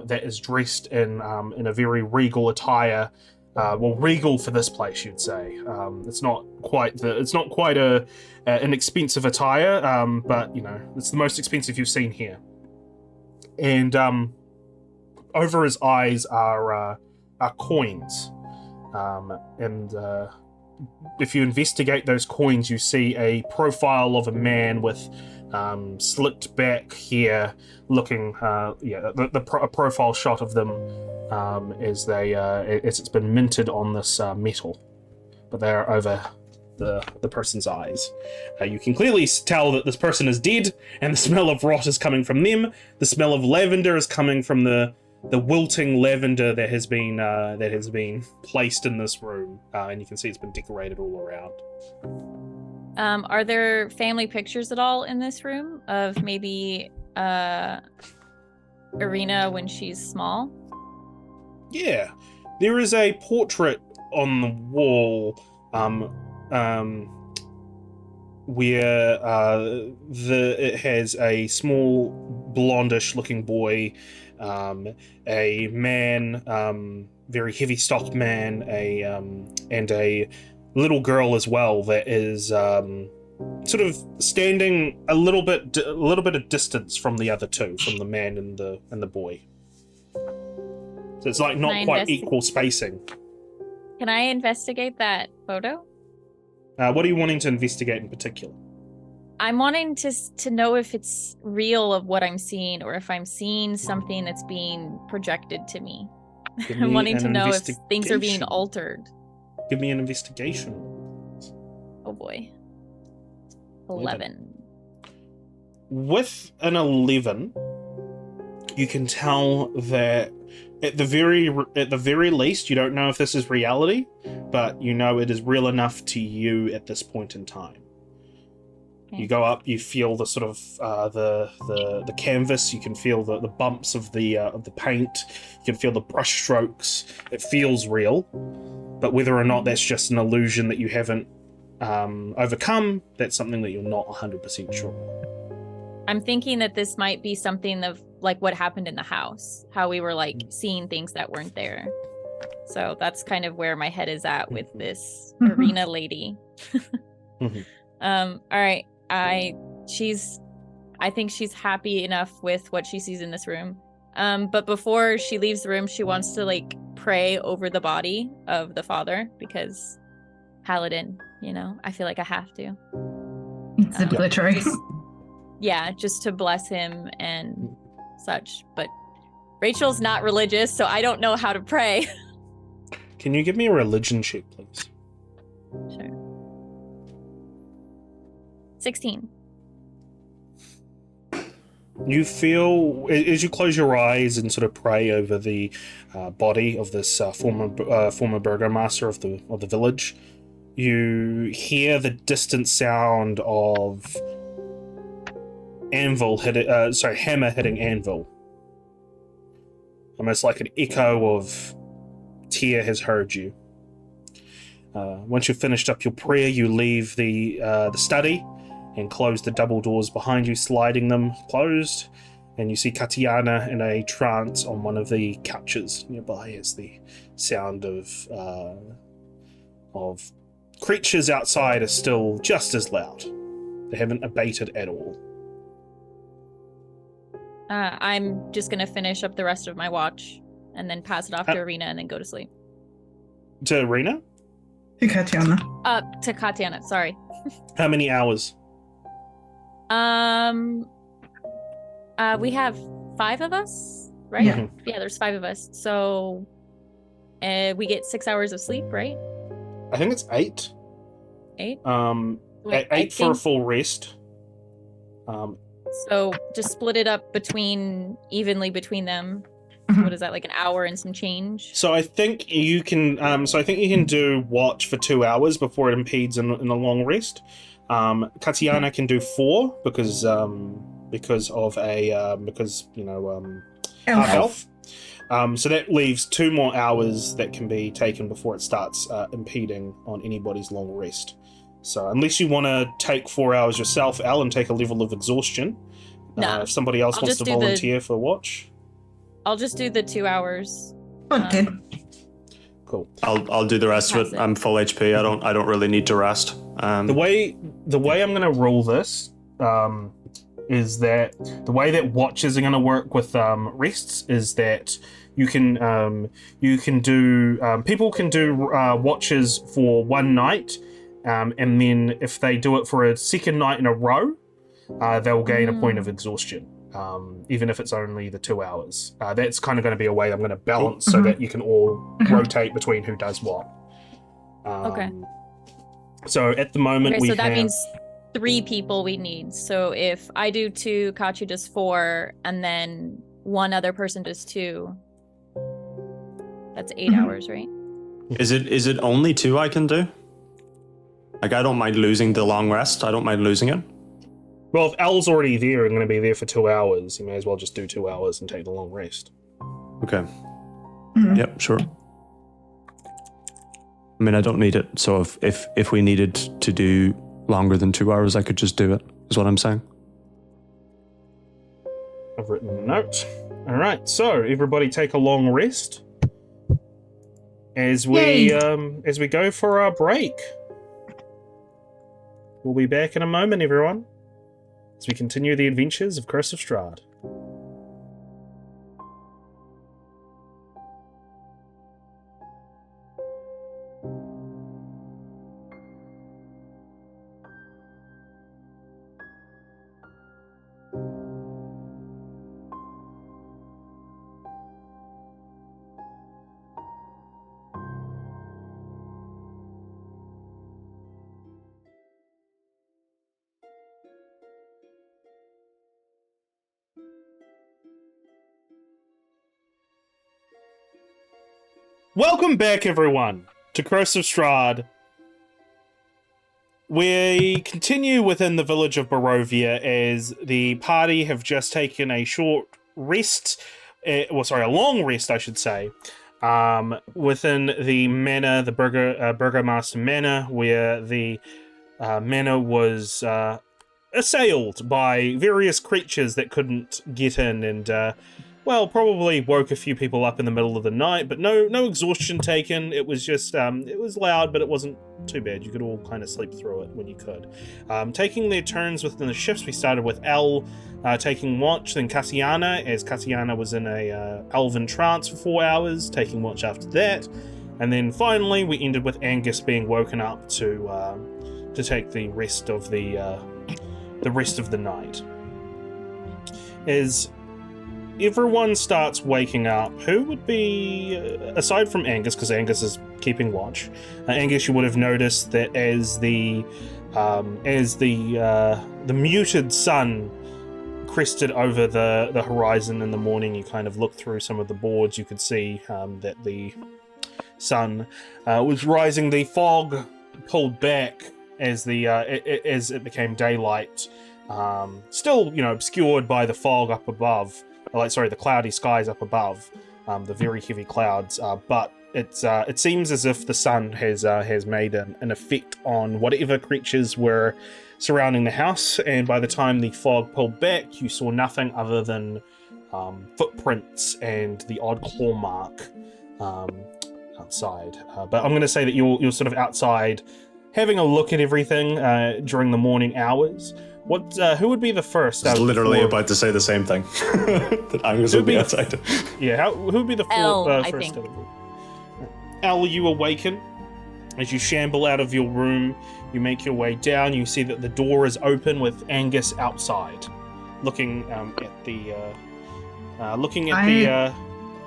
that is dressed in a very regal attire. Well, regal for this place, you'd say. It's not quite an expensive attire, but you know it's the most expensive you've seen here. And over his eyes are coins, and if you investigate those coins, you see a profile of a man with slicked back hair, looking a profile shot of them. As it's been minted on this metal, but they are over the person's eyes. You can clearly tell that this person is dead, and the smell of rot is coming from them. The smell of lavender is coming from the wilting lavender that has been placed in this room, and you can see it's been decorated all around. Are there family pictures at all in this room of maybe Irina when she's small? Yeah, there is a portrait on the wall where it has a small blondish looking boy, a man, very heavy stocked man, and a little girl as well that is sort of standing a little bit of distance from the other two, from the man and the boy. So it's like not quite equal spacing. Can I investigate that photo? What are you wanting to investigate in particular? I'm wanting to know if it's real of what I'm seeing, or if I'm seeing something that's being projected to me. I'm wanting to know if things are being altered. Give me an investigation. Oh boy. 11. With an 11, you can tell that at the very least, you don't know if this is reality, but you know it is real enough to you at this point in time. Okay. You go up, you feel the sort of the canvas, you can feel the bumps of the paint, you can feel the brush strokes. It feels real, but whether or not that's just an illusion that you haven't overcome, that's something that you're not 100% sure. I'm thinking that this might be something of like what happened in the house, how we were like seeing things that weren't there. So that's kind of where my head is at with this Irina lady. All right. I think she's happy enough with what she sees in this room. But before she leaves the room, she wants to like pray over the body of the father because paladin, you know, I feel like I have to. It's obligatory. Just to bless him and such. But Rachel's not religious, so I don't know how to pray. Can you give me a religion check, please? Sure. 16. You feel, as you close your eyes and sort of pray over the body of this former burgomaster of the village, you hear the distant sound of hammer hitting anvil. Almost like an echo of Tyr has heard you. Once you've finished up your prayer, you leave the study and close the double doors behind you, sliding them closed, and you see Katyana in a trance on one of the couches nearby as the sound of creatures outside is still just as loud. They haven't abated at all. I'm just gonna finish up the rest of my watch and then pass it off to Arena and then go to sleep. To Arena? To Katyana. To Katyana, sorry. How many hours? We have 5 of us, right? Yeah. Yeah, there's 5 of us. So we get 6 hours of sleep, right? I think it's 8. 8? Wait, 8 for a full rest. So just split it up evenly between them. What is that, like an hour and some change? So I think you can do watch for 2 hours before it impedes in a long rest. Katyana can do 4 because half elf. So that leaves 2 more hours that can be taken before it starts impeding on anybody's long rest. So unless you want to take 4 hours yourself, Al, and take a level of exhaustion, if somebody else wants to volunteer for watch, I'll just do the 2 hours. Good. Cool. I'll do the rest of it. I'm full HP. I don't really need to rest. The way I'm going to rule this is that the way that watches are going to work with rests is that you can do people can do watches for one night, and then if they do it for a second night in a row, they'll gain a point of exhaustion. Even if it's only the 2 hours. That's kind of going to be a way I'm going to balance so that you can all rotate between who does what. Okay. So at the moment so that means 3 people we need. So if I do 2, Kachi does 4, and then one other person does 2, that's 8 hours, right? Is it only 2 I can do? Like, I don't mind losing the long rest. I don't mind losing it. Well, if Al's already there and going to be there for 2 hours, you may as well just do 2 hours and take the long rest. Okay. Yep, sure. I mean, I don't need it. So if we needed to do longer than 2 hours, I could just do it, is what I'm saying. I've written a note. All right, so everybody take a long rest as we go for our break. We'll be back in a moment, everyone, as we continue the adventures of Curse of Strahd. Welcome back, everyone, to Curse of Strahd. We continue within the village of Barovia as the party have just taken a short rest, a long rest, I should say, within the manor, the Burgomaster manor, where the manor was assailed by various creatures that couldn't get in and probably woke a few people up in the middle of the night, but no exhaustion taken. It was just, it was loud, but it wasn't too bad. You could all kind of sleep through it when you could. Taking their turns within the shifts, we started with Elle taking watch. Then Katyana, as Katyana was in a elven trance for 4 hours, taking watch after that. And then finally, we ended with Angus being woken up to take the rest of the night. As everyone starts waking up, who would be, aside from Angus, because Angus is keeping watch, Angus, you would have noticed that as the muted sun crested over the horizon in the morning, you kind of looked through some of the boards, you could see that the sun was rising. The fog pulled back as as it became daylight, still obscured by the fog up above, the cloudy skies up above, the very heavy clouds, but it seems as if the sun has made an effect on whatever creatures were surrounding the house, and by the time the fog pulled back, you saw nothing other than footprints and the odd claw mark outside. But I'm going to say that you're sort of outside having a look at everything during the morning hours. Who would be the first? I was literally about to say the same thing. That Angus would be outside. Yeah, who would be the I first? think. Elle, you awaken. As you shamble out of your room, you make your way down. You see that the door is open with Angus outside, looking at the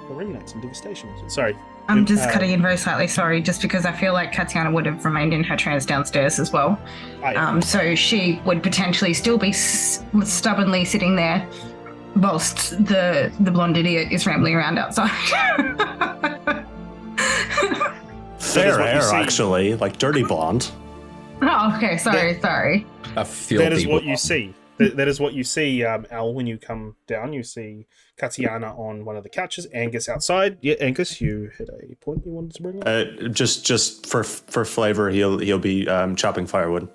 remnants and devastation. Sorry. I'm just cutting in very slightly, sorry, just because I feel like Katyana would have remained in her trance downstairs as well. So she would potentially still be stubbornly sitting there whilst the blonde idiot is rambling around outside. Fair hair, actually, like dirty blonde. Oh, okay, sorry. That is what you see. That is what you see, Al, when you come down. You see Katyana on one of the couches, Angus outside. Yeah, Angus, you had a point you wanted to bring up? Just for flavor, he'll be chopping firewood.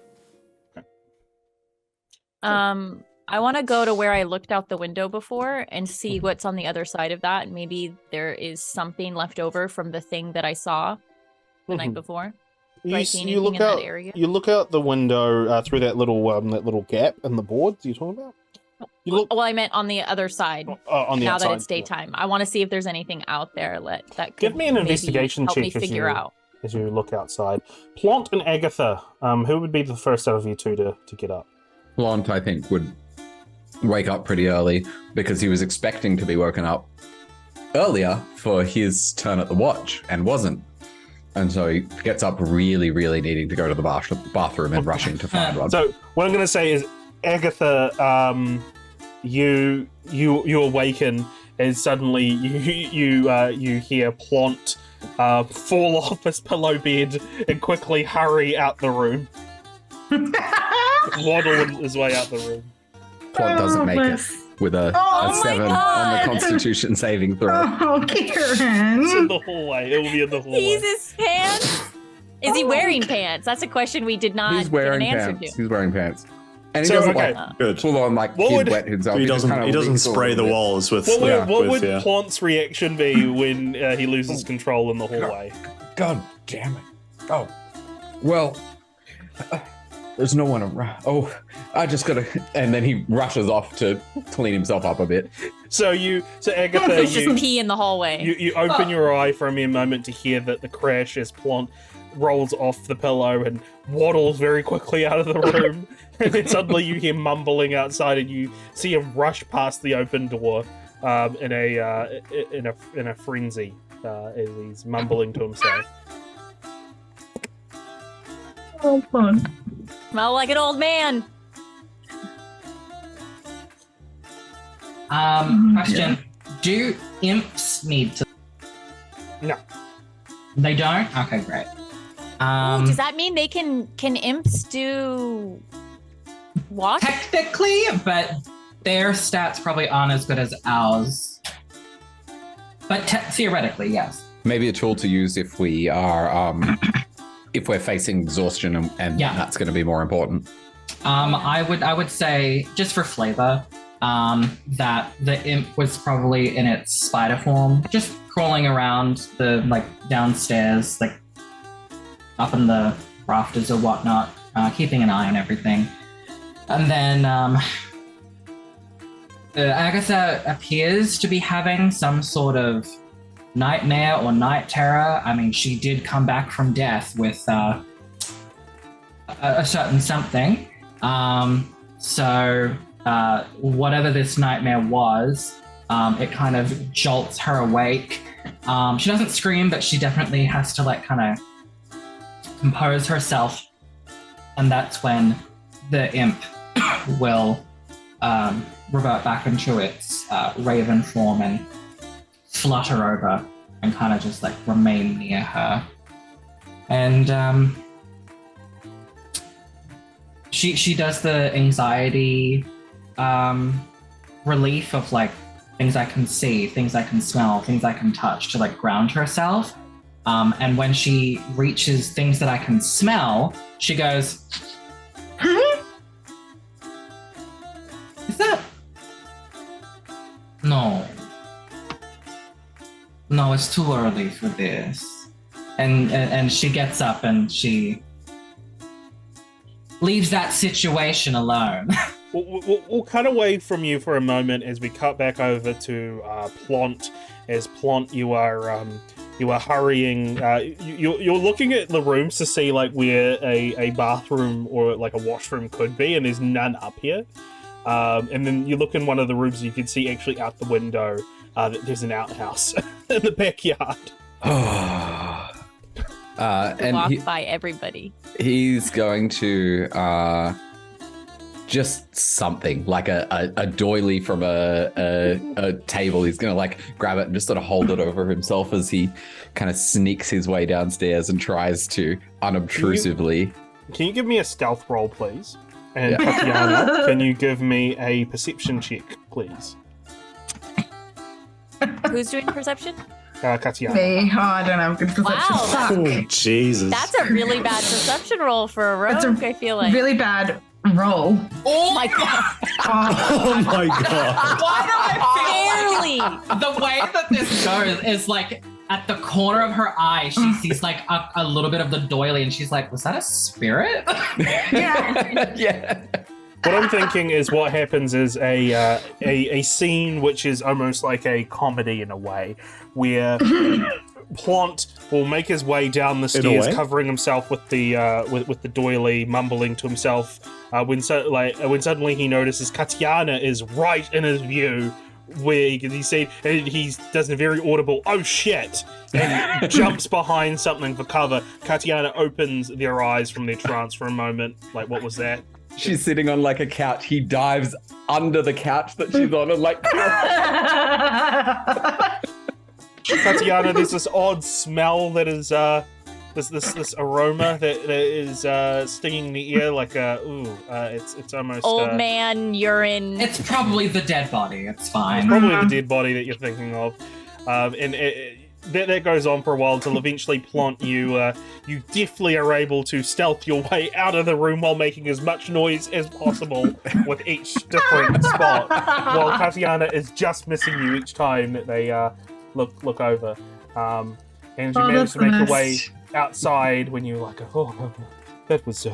I want to go to where I looked out the window before and see what's on the other side of that. Maybe there is something left over from the thing that I saw the night before. You look out. You look out the window through that little gap in the boards. You're talking about? Well, I meant on the other side. On the now outside, that it's daytime, I want to see if there's anything out there that could give me an investigation help check me figure out as you look outside. Plont and Agitha, who would be the first out of you two to get up? Plont, I think, would wake up pretty early because he was expecting to be woken up earlier for his turn at the watch and wasn't. And so he gets up really, really needing to go to the bathroom and rushing to find one. So what I'm going to say is, Agitha, you awaken and suddenly you hear Plont fall off his pillow bed and quickly hurry out the room. Waddle his way out the room. Plont doesn't make it with a 7 on the Constitution saving throw. Oh, Kieran. It's in the hallway. It will be in the hallway. He's his pants. Is he wearing pants? That's a question we did not He's wearing get an answer pants. to. He's wearing pants. And he So, doesn't okay, good. full on wet himself. He just doesn't. He doesn't leaks spray the all of it. walls with. What would Plont's reaction be when he loses control in the hallway? God damn it! Oh, well, there's no one around. Oh, I just gotta. And then he rushes off to clean himself up a bit. So Agitha, There's just pee in the hallway. You open your eye for a mere moment to hear that the crash as Plont rolls off the pillow and waddles very quickly out of the room. And then suddenly you hear mumbling outside, and you see him rush past the open door in a frenzy as he's mumbling to himself. Oh, fun. Smell like an old man. Question: do imps need to? No. They don't. Okay, great. Does that mean they can imps do what? Technically, but their stats probably aren't as good as ours. But theoretically, yes. Maybe a tool to use if we are if we're facing exhaustion and that's going to be more important. I would say, just for flavor, that the imp was probably in its spider form, just crawling around the downstairs, up in the rafters or whatnot, keeping an eye on everything. And then Agatha appears to be having some sort of nightmare or night terror. I mean, she did come back from death with a certain something. So whatever this nightmare was, it kind of jolts her awake. She doesn't scream, but she definitely has to like kind of compose herself. And that's when the imp will revert back into its raven form and flutter over and kind of just like remain near her. And she does the anxiety relief of like things I can see, things I can smell, things I can touch to like ground herself. And when she reaches things that I can smell, she goes, Is that? No, it's too early for this. And she gets up and she leaves that situation alone. We'll cut away from you for a moment as we cut back over to Plont. As Plont, you are hurrying. You're looking at the rooms to see like where a bathroom or like a washroom could be, and there's none up here. And then you look in one of the rooms, and you can see actually out the window that there's an outhouse in the backyard. And Walked by everybody. he's going to just something like a doily from a table. He's going to like grab it and just sort of hold it over himself as he kind of sneaks his way downstairs and tries to unobtrusively. Can you give me a stealth roll, please? And Katyana, can you give me a perception check, please? Who's doing perception? Katyana. Me? Oh, I don't have good perception. Wow, Fuck. Oh, Jesus. That's a really bad perception roll for a That's rogue, a I feel like. really bad roll. Oh my god. Oh my god. Why do I Barely. feel like the way that this goes is like at the corner of her eye, she sees like a little bit of the doily and she's like, was that a spirit? Yeah. Yeah. What I'm thinking is what happens is a scene which is almost like a comedy in a way, where Plont will make his way down the stairs, covering himself with the doily, mumbling to himself. When suddenly he notices Katyana is right in his view, where he does a very audible "oh shit" and jumps behind something for cover. Katyana opens their eyes from their trance for a moment, like, what was that? She's sitting on like a couch. He dives under the couch that she's on and like. Katyana, there's this odd smell that is this aroma that is stinging the ear, like it's almost Old man urine. It's probably the dead body. It's fine. It's probably the dead body that you're thinking of, and that goes on for a while until eventually Plont, you definitely are able to stealth your way out of the room while making as much noise as possible with each different spot, while Katyana is just missing you each time that they look over, and you manage to make your way outside when you're like, oh, that was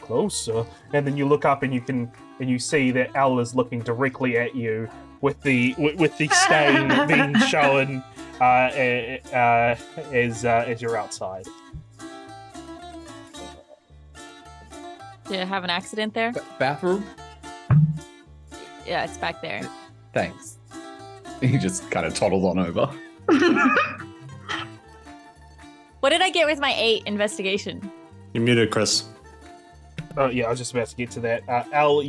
close, and then you look up and you see that Elle is looking directly at you with the stain being shown as you're outside. Did it have an accident there? Bathroom? Yeah, it's back there. Thanks. He just kind of toddles on over. What did I get with my 8 investigation? You're muted, Chris. Oh yeah, I was just about to get to that. Elle,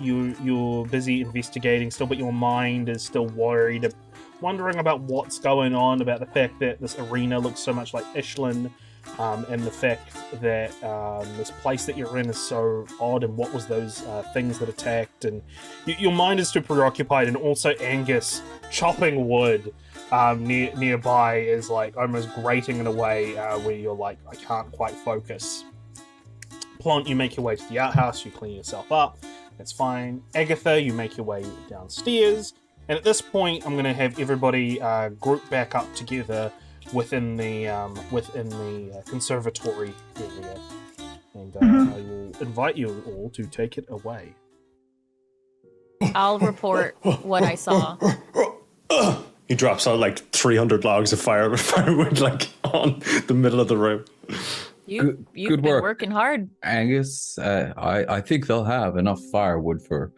you're busy investigating still, but your mind is still wondering about what's going on, about the fact that this arena looks so much like Ishlan, and the fact that this place that you're in is so odd, and what was those things that attacked, and your mind is too preoccupied, and also Angus chopping wood nearby is like almost grating in a way where you're like, I can't quite focus. Plont, you make your way to the outhouse, you clean yourself up, that's fine. Agitha, you make your way downstairs, and at this point I'm going to have everybody group back up together within the conservatory area, and I will invite you all to take it away. I'll report what I saw. He drops out like 300 logs of firewood, like on the middle of the room. You've good been work. working hard. Angus, I think they'll have enough firewood for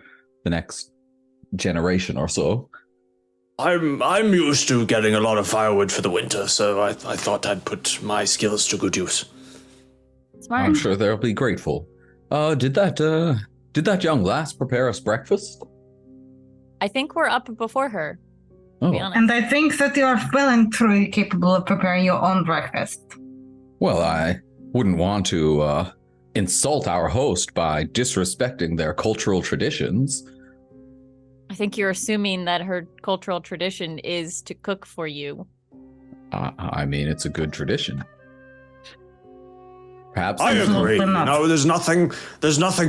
the next generation or so. I'm used to getting a lot of firewood for the winter, so I thought I'd put my skills to good use. Smart. I'm sure they'll be grateful. Did that young lass prepare us breakfast? I think we're up before her, to be honest. And I think that you are well and truly capable of preparing your own breakfast. Well, I wouldn't want to insult our host by disrespecting their cultural traditions. I think you're assuming that her cultural tradition is to cook for you. I mean, it's a good tradition. Perhaps I agree. Absolutely not. No, there's nothing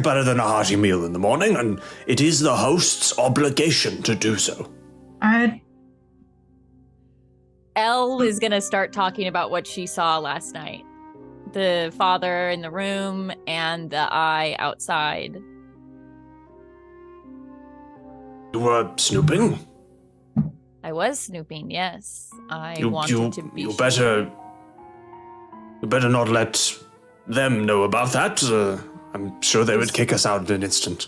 better than a hearty meal in the morning, and it is the host's obligation to do so. Elle is going to start talking about what she saw last night. The father in the room and the eye outside. You were snooping? I was snooping, yes. I You wanted to be better not let them know about that. I'm sure they would kick us out in an instant.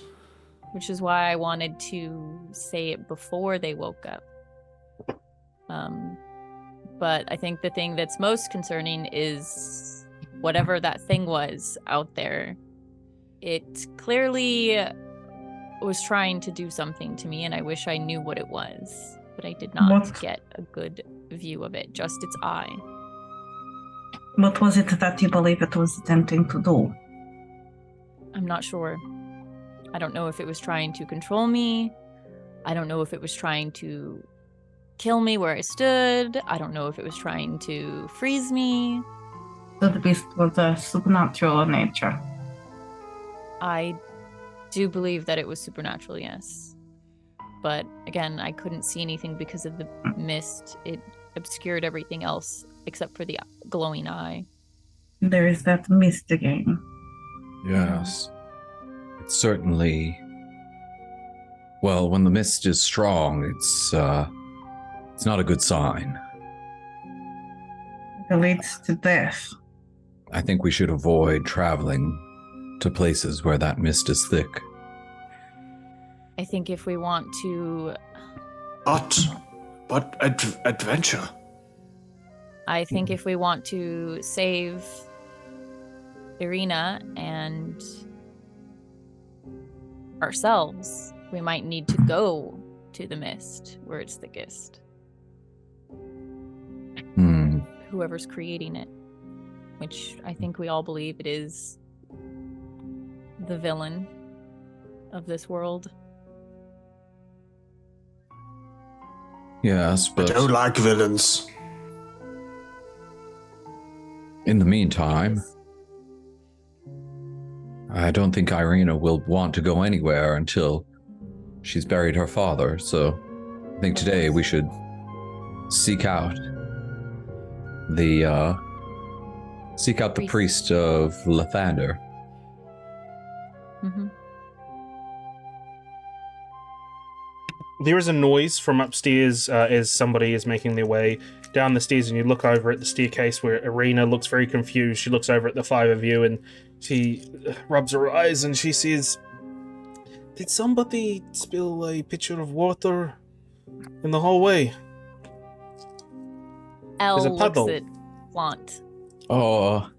Which is why I wanted to say it before they woke up. But I think the thing that's most concerning is whatever that thing was out there. It clearly was trying to do something to me, and I wish I knew what it was. But I did not What? get a good view of it, just its eye. What was it that you believe it was attempting to do? I'm not sure. I don't know if it was trying to control me. I don't know if it was trying to kill me where I stood. I don't know if it was trying to freeze me. So the beast was a supernatural nature. I do believe that it was supernatural, yes. But again, I couldn't see anything because of the mist. It obscured everything else except for the glowing eye. There is that mist again. Yes. It's certainly... Well, when the mist is strong, it's not a good sign. It leads to death. I think we should avoid traveling to places where that mist is thick. I think if we want to... But adventure? I think if we want to save Irina and ourselves, we might need to go to the mist where it's thickest. Whoever's creating it, which I think we all believe it is the villain of this world. Yes, I but don't like villains. in the meantime, I don't think Irina will want to go anywhere until she's buried her father, so I think today we should seek out the priest of Lathander. Mm-hmm. There is a noise from upstairs as somebody is making their way down the stairs, and you look over at the staircase where Irina looks very confused. She looks over at the five of you and she rubs her eyes and she says, "Did somebody spill a pitcher of water in the hallway?" Elle There's a puddle. looks at Plont. Oh,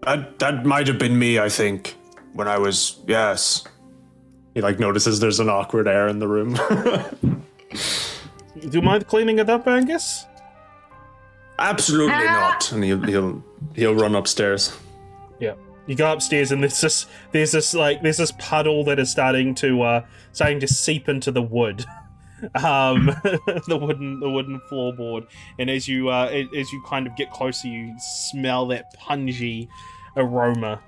That might have been me, I think, when I was, yes. He notices there's an awkward air in the room. Do you mind cleaning it up, Angus? Absolutely not. And he'll run upstairs. Yeah. You go upstairs and there's this puddle that is starting to seep into the wood. The wooden floorboard, and as you kind of get closer, you smell that pungy aroma.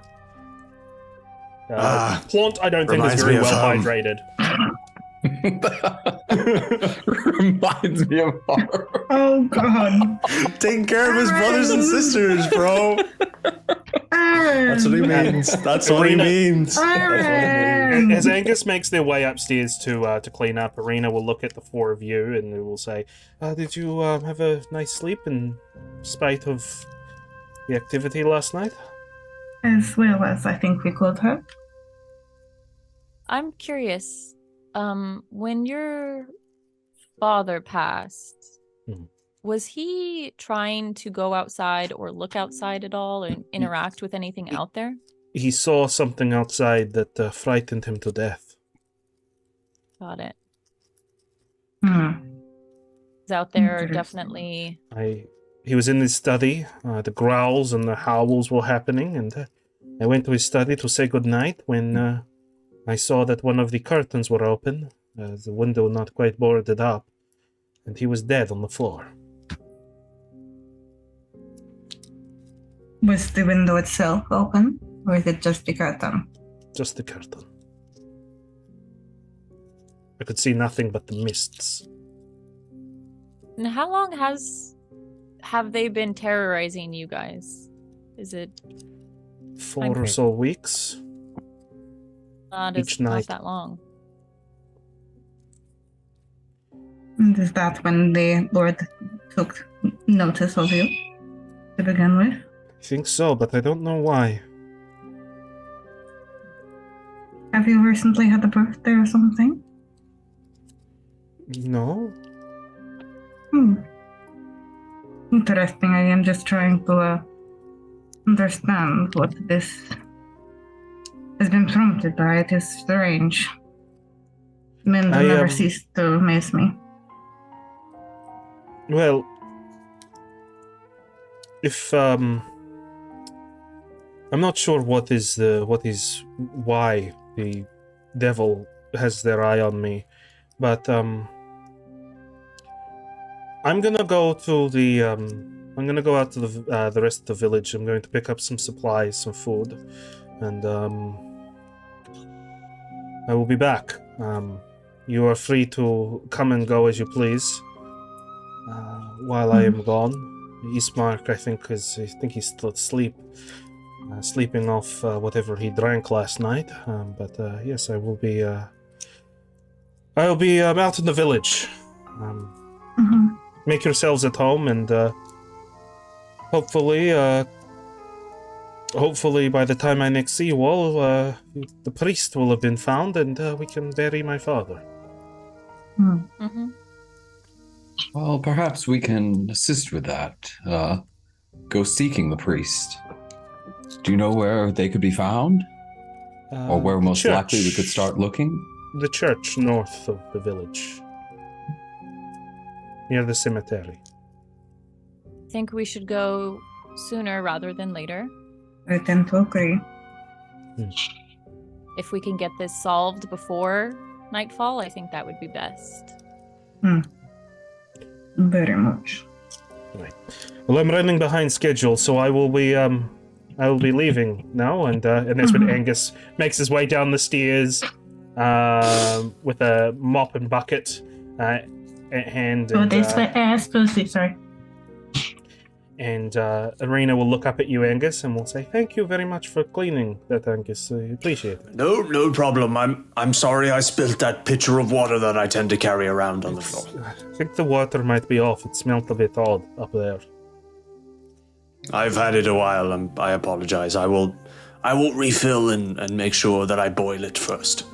Plont, I don't think, is reminds very me of well home. hydrated. reminds me of horror. Oh god. Taking care of his brothers and sisters, bro. That's what he means. That's what he means. As Angus makes their way upstairs to clean up, Arena will look at the four of you and will say, "Did you have a nice sleep in spite of the activity last night?" As well as I think we could have. I'm curious. When your father passed, was he trying to go outside or look outside at all and interact with anything out there? He saw something outside that frightened him to death. Got it. Hmm. It's out there Interesting. definitely. He was in his study. The growls and the howls were happening, and I went to his study to say goodnight when I saw that one of the curtains were open, the window not quite boarded up, and he was dead on the floor. Was the window itself open, or is it just the curtain? Just the curtain. I could see nothing but the mists. And how long have they been terrorizing you guys? Is it 4 or so weeks. Each night. not that long? And is that when the Lord took notice of you to begin with? I think so, but I don't know why. Have you recently had a birthday or something? No? Interesting. I am just trying to understand what this has been prompted by. It is strange. Men I, never cease to amaze me. Well, if I'm not sure why the devil has their eye on me, but I'm gonna go to the I'm gonna go out to the rest of the village. I'm going to pick up some supplies, some food, and I will be back. You are free to come and go as you please while I am gone. Ismark, I think he's still asleep, sleeping off whatever he drank last night. But yes, I will be. I'll be out in the village. Make yourselves at home, and hopefully by the time I next see you all, the priest will have been found, and we can bury my father. Well, perhaps we can assist with that. Go seeking the priest. Do you know where they could be found? Or where most likely we could start looking? The church north of the village. Near the cemetery. I think we should go sooner rather than later. I tend to agree. If we can get this solved before nightfall, I think that would be best. Very much. Right. Well, I'm running behind schedule, so I will be leaving now, and that's when Angus makes his way down the stairs with a mop and bucket at hand. Sorry. And Arena will look up at you, Angus, and will say, "Thank you very much for cleaning that, Angus. I appreciate it." No problem. I'm sorry I spilt that pitcher of water that I tend to carry around on the floor. I think the water might be off. It smelled a bit odd up there. I've had it a while, and I apologize. I will refill and make sure that I boil it first.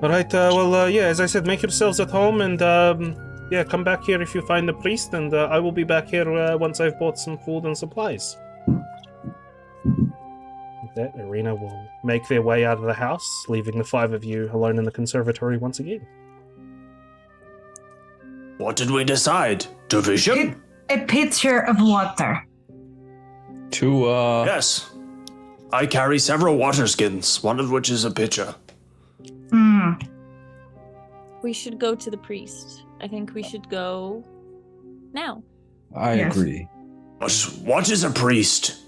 All right. As I said, make yourselves at home, and come back here if you find the priest, and I will be back here once I've bought some food and supplies. With that, Arena will make their way out of the house, leaving the 5 of you alone in the conservatory once again. What did we decide? Division? A pitcher of water. Yes. I carry several water skins, one of which is a pitcher. We should go to the priest. I think we should go now. I agree. What is a priest?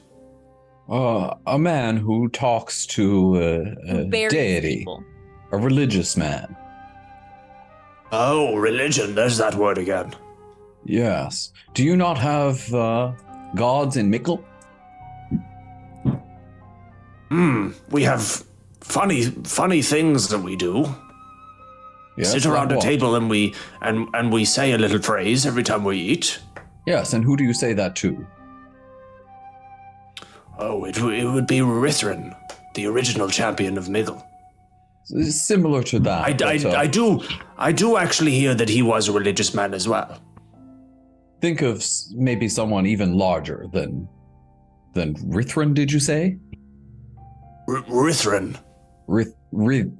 A man who talks to a deity. People. A religious man. Oh, religion. There's that word again. Yes. Do you not have gods in Mickle? We have funny things that we do. Yes, Sit around like a what? table and we say a little phrase every time we eat. Yes, and who do you say that to? Oh, it would be Rithrin, the original champion of Miggle. Similar to that. I do actually hear that he was a religious man as well. Think of maybe someone even larger than Rithrin, did you say? Rithrin. Ithrin.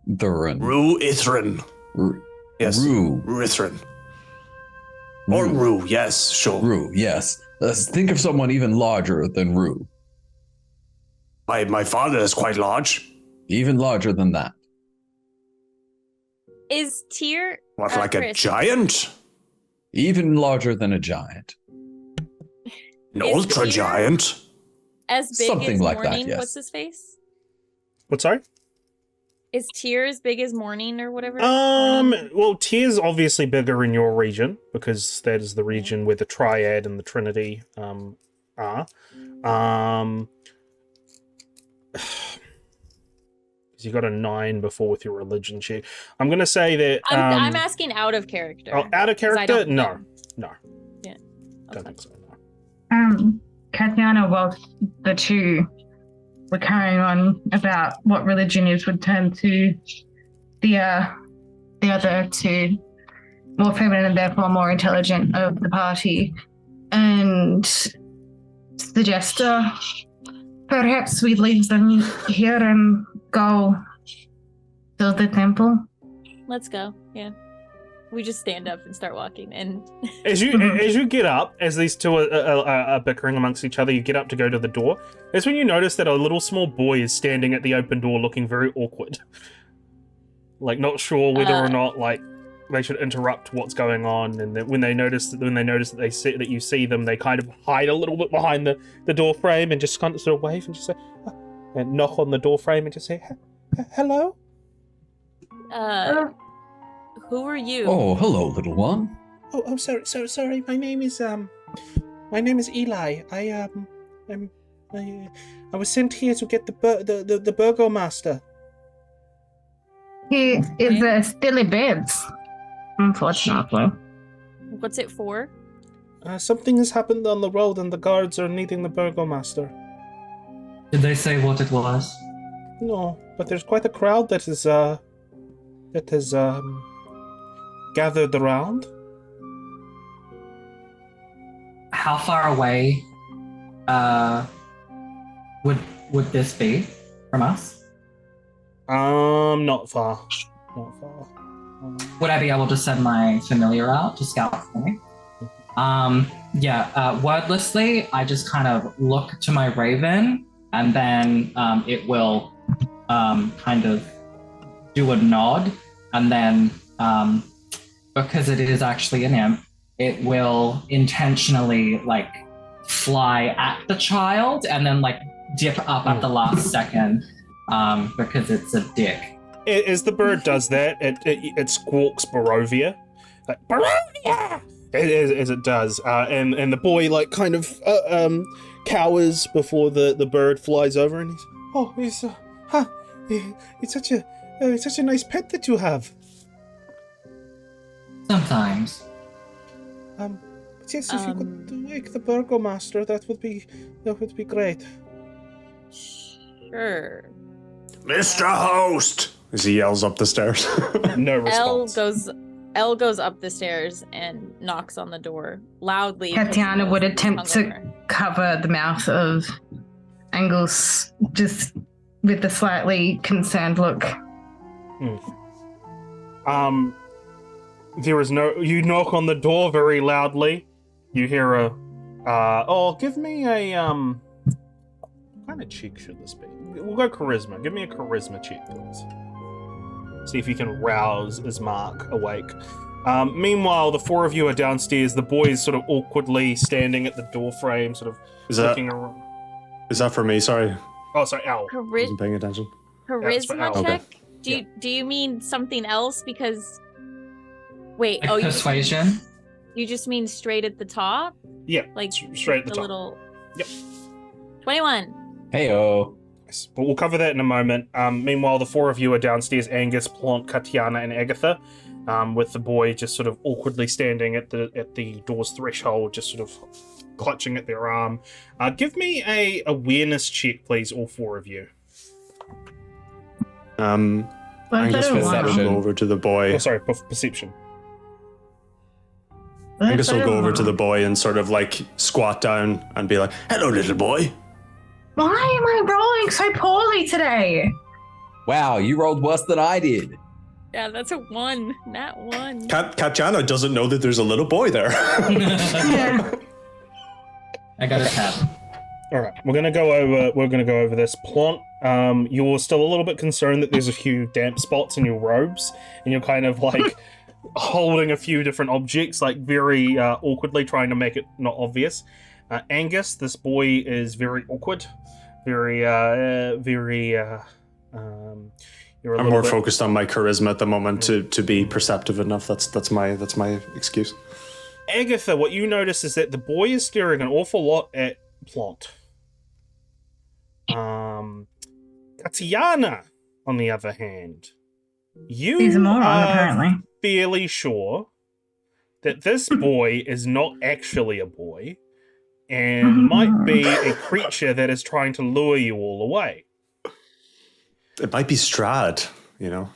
Ithrin. Yes. Rithrin. Or Rue, yes, sure. Rue, yes. Think of someone even larger than Rue. My father is quite large. Even larger than that. Is Tyr... What, like Chris, a giant? Even larger than a giant. An Is ultra Tyr- giant? as big Something as like that, Morning? yes. What's his face? What, sorry? Is Tyr as big as Morning or whatever? Morning? Well, Tyr's obviously bigger in your region because that is the region where the Triad and the Trinity are. You got a 9 before with your religion check. I'm gonna say that. I'm asking out of character. Oh, out of 'cause I character? don't No. know. Yeah. Don't think so. No. Katyana, whilst the two were carrying on about what religion is, would turn to the other two more feminine and therefore more intelligent of the party and suggest perhaps we leave them here and go to the temple. Let's go. Yeah. We just stand up and start walking. And As you get up, as these two are bickering amongst each other, you get up to go to the door. That's when you notice that a little small boy is standing at the open door, looking very awkward, like not sure whether or not like they should interrupt what's going on. And that when they notice that you see them, they kind of hide a little bit behind the door frame and just kind of sort of wave and just say, and knock on the door frame and just say, "Hello." who are you? Oh, hello, little one. Oh, sorry. My name is Eli. I was sent here to get the Burgomaster. He is still in bed, unfortunately. What's it for? Something has happened on the road, and the guards are needing the Burgomaster. Did they say what it was? No, but there's quite a crowd that is gathered around. How far away would this be from us? Not far. Would I be able to send my familiar out to scout for me? Wordlessly, I just kind of look to my raven, and then it will kind of do a nod, and then because it is actually an imp, it will intentionally like fly at the child and then like dip up at the last second because it's a dick. As the bird does that, it squawks Barovia, like Barovia, as it does, and the boy like kind of cowers before the bird flies over, and it's such a nice pet that you have. Sometimes. But yes, if you could wake the Burgomaster, that would be great. Sure. Mr. Host! As he yells up the stairs. No response. Elle goes up the stairs and knocks on the door loudly. Katyana would attempt to cover the mouth of Angus, just with a slightly concerned look. There is no. You knock on the door very loudly. You hear give me a what kind of cheek should this be? We'll go charisma. Give me a charisma check, please. See if you can rouse Ismark awake. Meanwhile, the four of you are downstairs. The boy is sort of awkwardly standing at the door frame, sort of looking around. Is that for me? Sorry. Oh, sorry, Al. Wasn't paying attention. Charisma Okay. check? Do you mean something else? Because wait, Like persuasion? You just mean straight at the top? Yeah, Like straight at the top. little. Yep. 21. Heyo. But we'll cover that in a moment. Meanwhile, the four of you are downstairs: Angus, Plont, Katyana, and Agitha, with the boy just sort of awkwardly standing at the door's threshold, just sort of clutching at their arm. Give me a awareness check, please, all four of you. Angus will go over to the boy. Oh, sorry, perception. Angus will go over to the boy and sort of like squat down and be like, "Hello, little boy." Why am I rolling so poorly today? Wow, you rolled worse than I did. Yeah, that's a 1. Nat 1. Katyana doesn't know that there's a little boy there. Yeah. I got a tap. All right, we're gonna go over this. Plont, you're still a little bit concerned that there's a few damp spots in your robes, and you're kind of like holding a few different objects, like very awkwardly, trying to make it not obvious. Angus, this boy is very awkward, very. You're I'm more focused on my charisma at the moment to be perceptive enough. That's my excuse. Agitha, what you notice is that the boy is staring an awful lot at Plont. Katyana, on the other hand, He's a moron, apparently. fairly sure that this boy is not actually a boy and might be a creature that is trying to lure you all away. It might be Strahd, you know.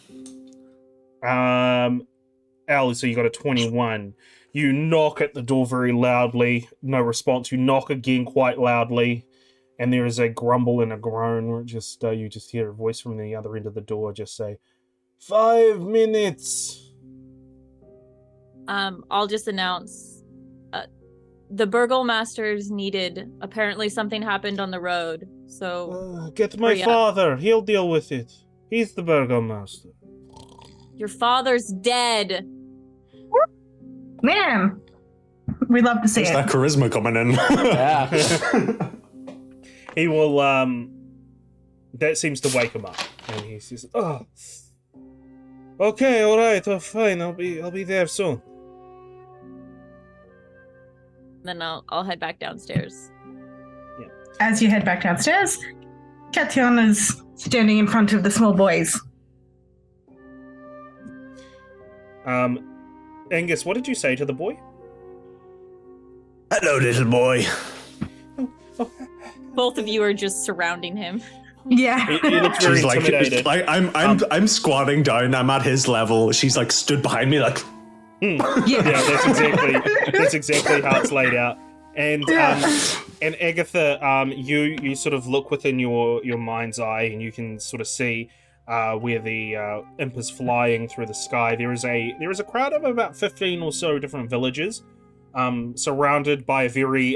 Al, so you got a 21. You knock at the door very loudly. No response. You knock again quite loudly, and there is a grumble and a groan. Where just you just hear a voice from the other end of the door just say, 5 minutes. I'll just announce the Burgomaster's needed. Apparently something happened on the road, so get my father. He'll deal with it. He's the Burgomaster. Your father's dead. Man, we love to see There's it. that charisma coming in. Yeah. He will, that seems to wake him up. And he says, oh, okay, alright, well, fine, I'll be there soon. Then I'll head back downstairs. As you head back downstairs, Katyana's standing in front of the small boys. Angus, what did you say to the boy? Hello, little boy. Both of you are just surrounding him. Yeah. He looks very She's like, intimidated. I'm squatting down. I'm at his level. She's like stood behind me, like. Yeah, that's exactly how it's laid out. And and Agitha, you sort of look within your mind's eye, and you can sort of see where the imp is flying through the sky. There is a crowd of about 15 or so different villagers, surrounded by a very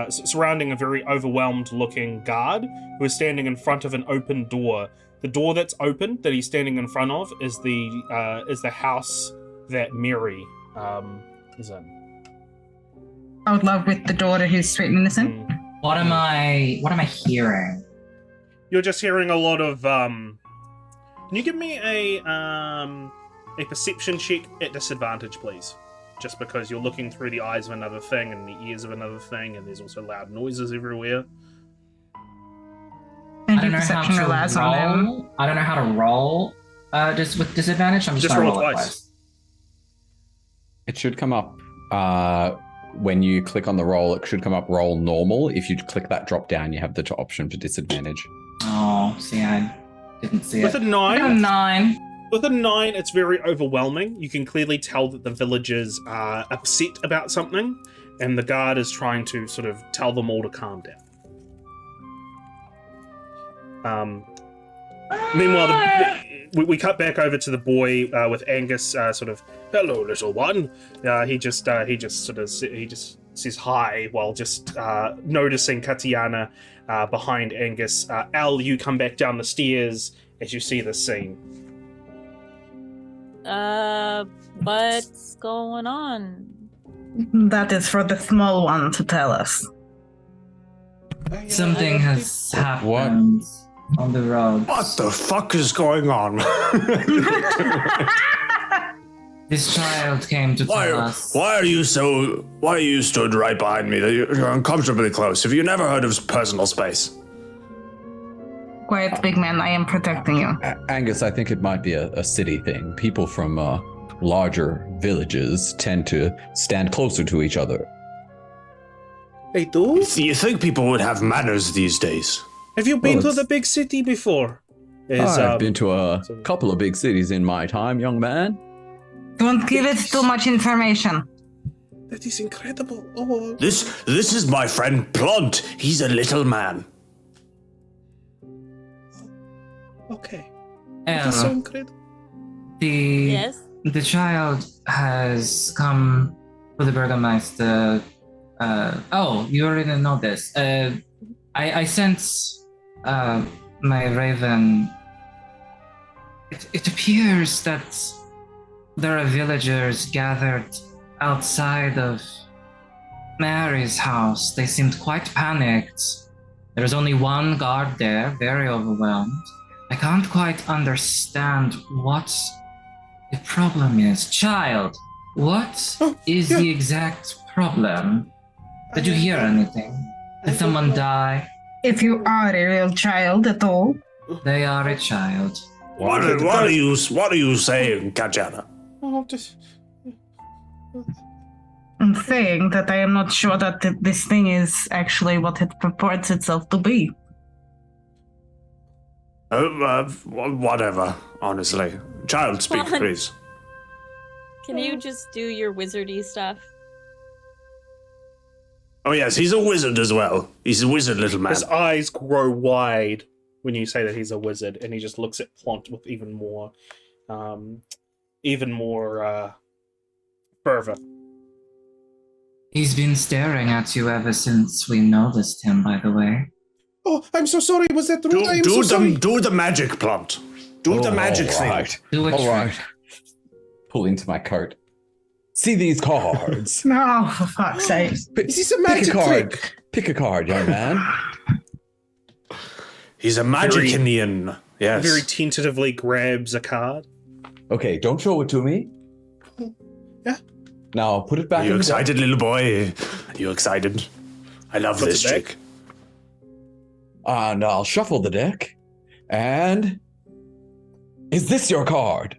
surrounding a very overwhelmed looking guard who is standing in front of an open door. The door that's open that he's standing in front of is the house that Mary is in. I would love with the daughter who's sweet and innocent. What am I hearing? You're just hearing a lot of can you give me a perception check at disadvantage, please? Just because you're looking through the eyes of another thing and the ears of another thing, and there's also loud noises everywhere. And I don't know perception how relies to on them. roll. I don't know how to roll just with disadvantage. I'm just Just gonna roll roll it twice. twice. It should come up when you click on the roll. It should come up roll normal. If you click that drop down, you have the option for disadvantage. Oh, see, I didn't see With it. a 9, I got a 9. With a 9, it's very overwhelming. You can clearly tell that the villagers are upset about something, and the guard is trying to sort of tell them all to calm down. Meanwhile, we cut back over to the boy with Angus sort of, hello, little one. He just says hi while just noticing Katyana behind Angus. Al, you come back down the stairs as you see this scene. What's going on? That is for the small one to tell us. Something has happened on the road. What the fuck is going on? This child came to tell us. Why are you stood right behind me? You're uncomfortably close. Have you never heard of personal space? quiet, big man. I am protecting you. Angus, I think it might be a city thing. People from larger villages tend to stand closer to each other. They do? You think people would have manners these days? Have you been Well, to the big city before? I've been to a couple of big cities in my time, young man. Don't give it too much information. That is incredible. Oh. This is my friend Plont. He's a little man. Okay. That is so incredible. The child has come to the Burgomaster. You already know this. I sense my raven. It appears that there are villagers gathered outside of Mary's house. They seemed quite panicked. There is only one guard there, very overwhelmed. I can't quite understand what the problem is. Child, what is the exact problem? Did you hear anything? Did someone die? If you are a real child at all. They are a child. What are you saying, Katyana? Oh, just... I'm saying that I am not sure that this thing is actually what it purports itself to be. Whatever, honestly. Child, speak, Plont. please. Can you just do your wizardy stuff? Oh yes, he's a wizard as well. He's a wizard, little man. His eyes grow wide when you say that he's a wizard, and he just looks at Plont with even more fervor. He's been staring at you ever since we noticed him, by the way. Oh, I'm so sorry. Was that rude? I am so sorry. Do the magic, Plont. Do the magic thing. Right. Do it. All right. Pull into my cart. See these cards. No, for fuck's sake. Is this a magic Pick a card. trick? Pick a card, young man. He's a magician. Yes. Very tentatively grabs a card. Okay, don't show it to me. Yeah. Now put it back Are you in the excited, little boy? Are you excited? I love Put this it back. trick. And I'll shuffle the deck. And is this your card?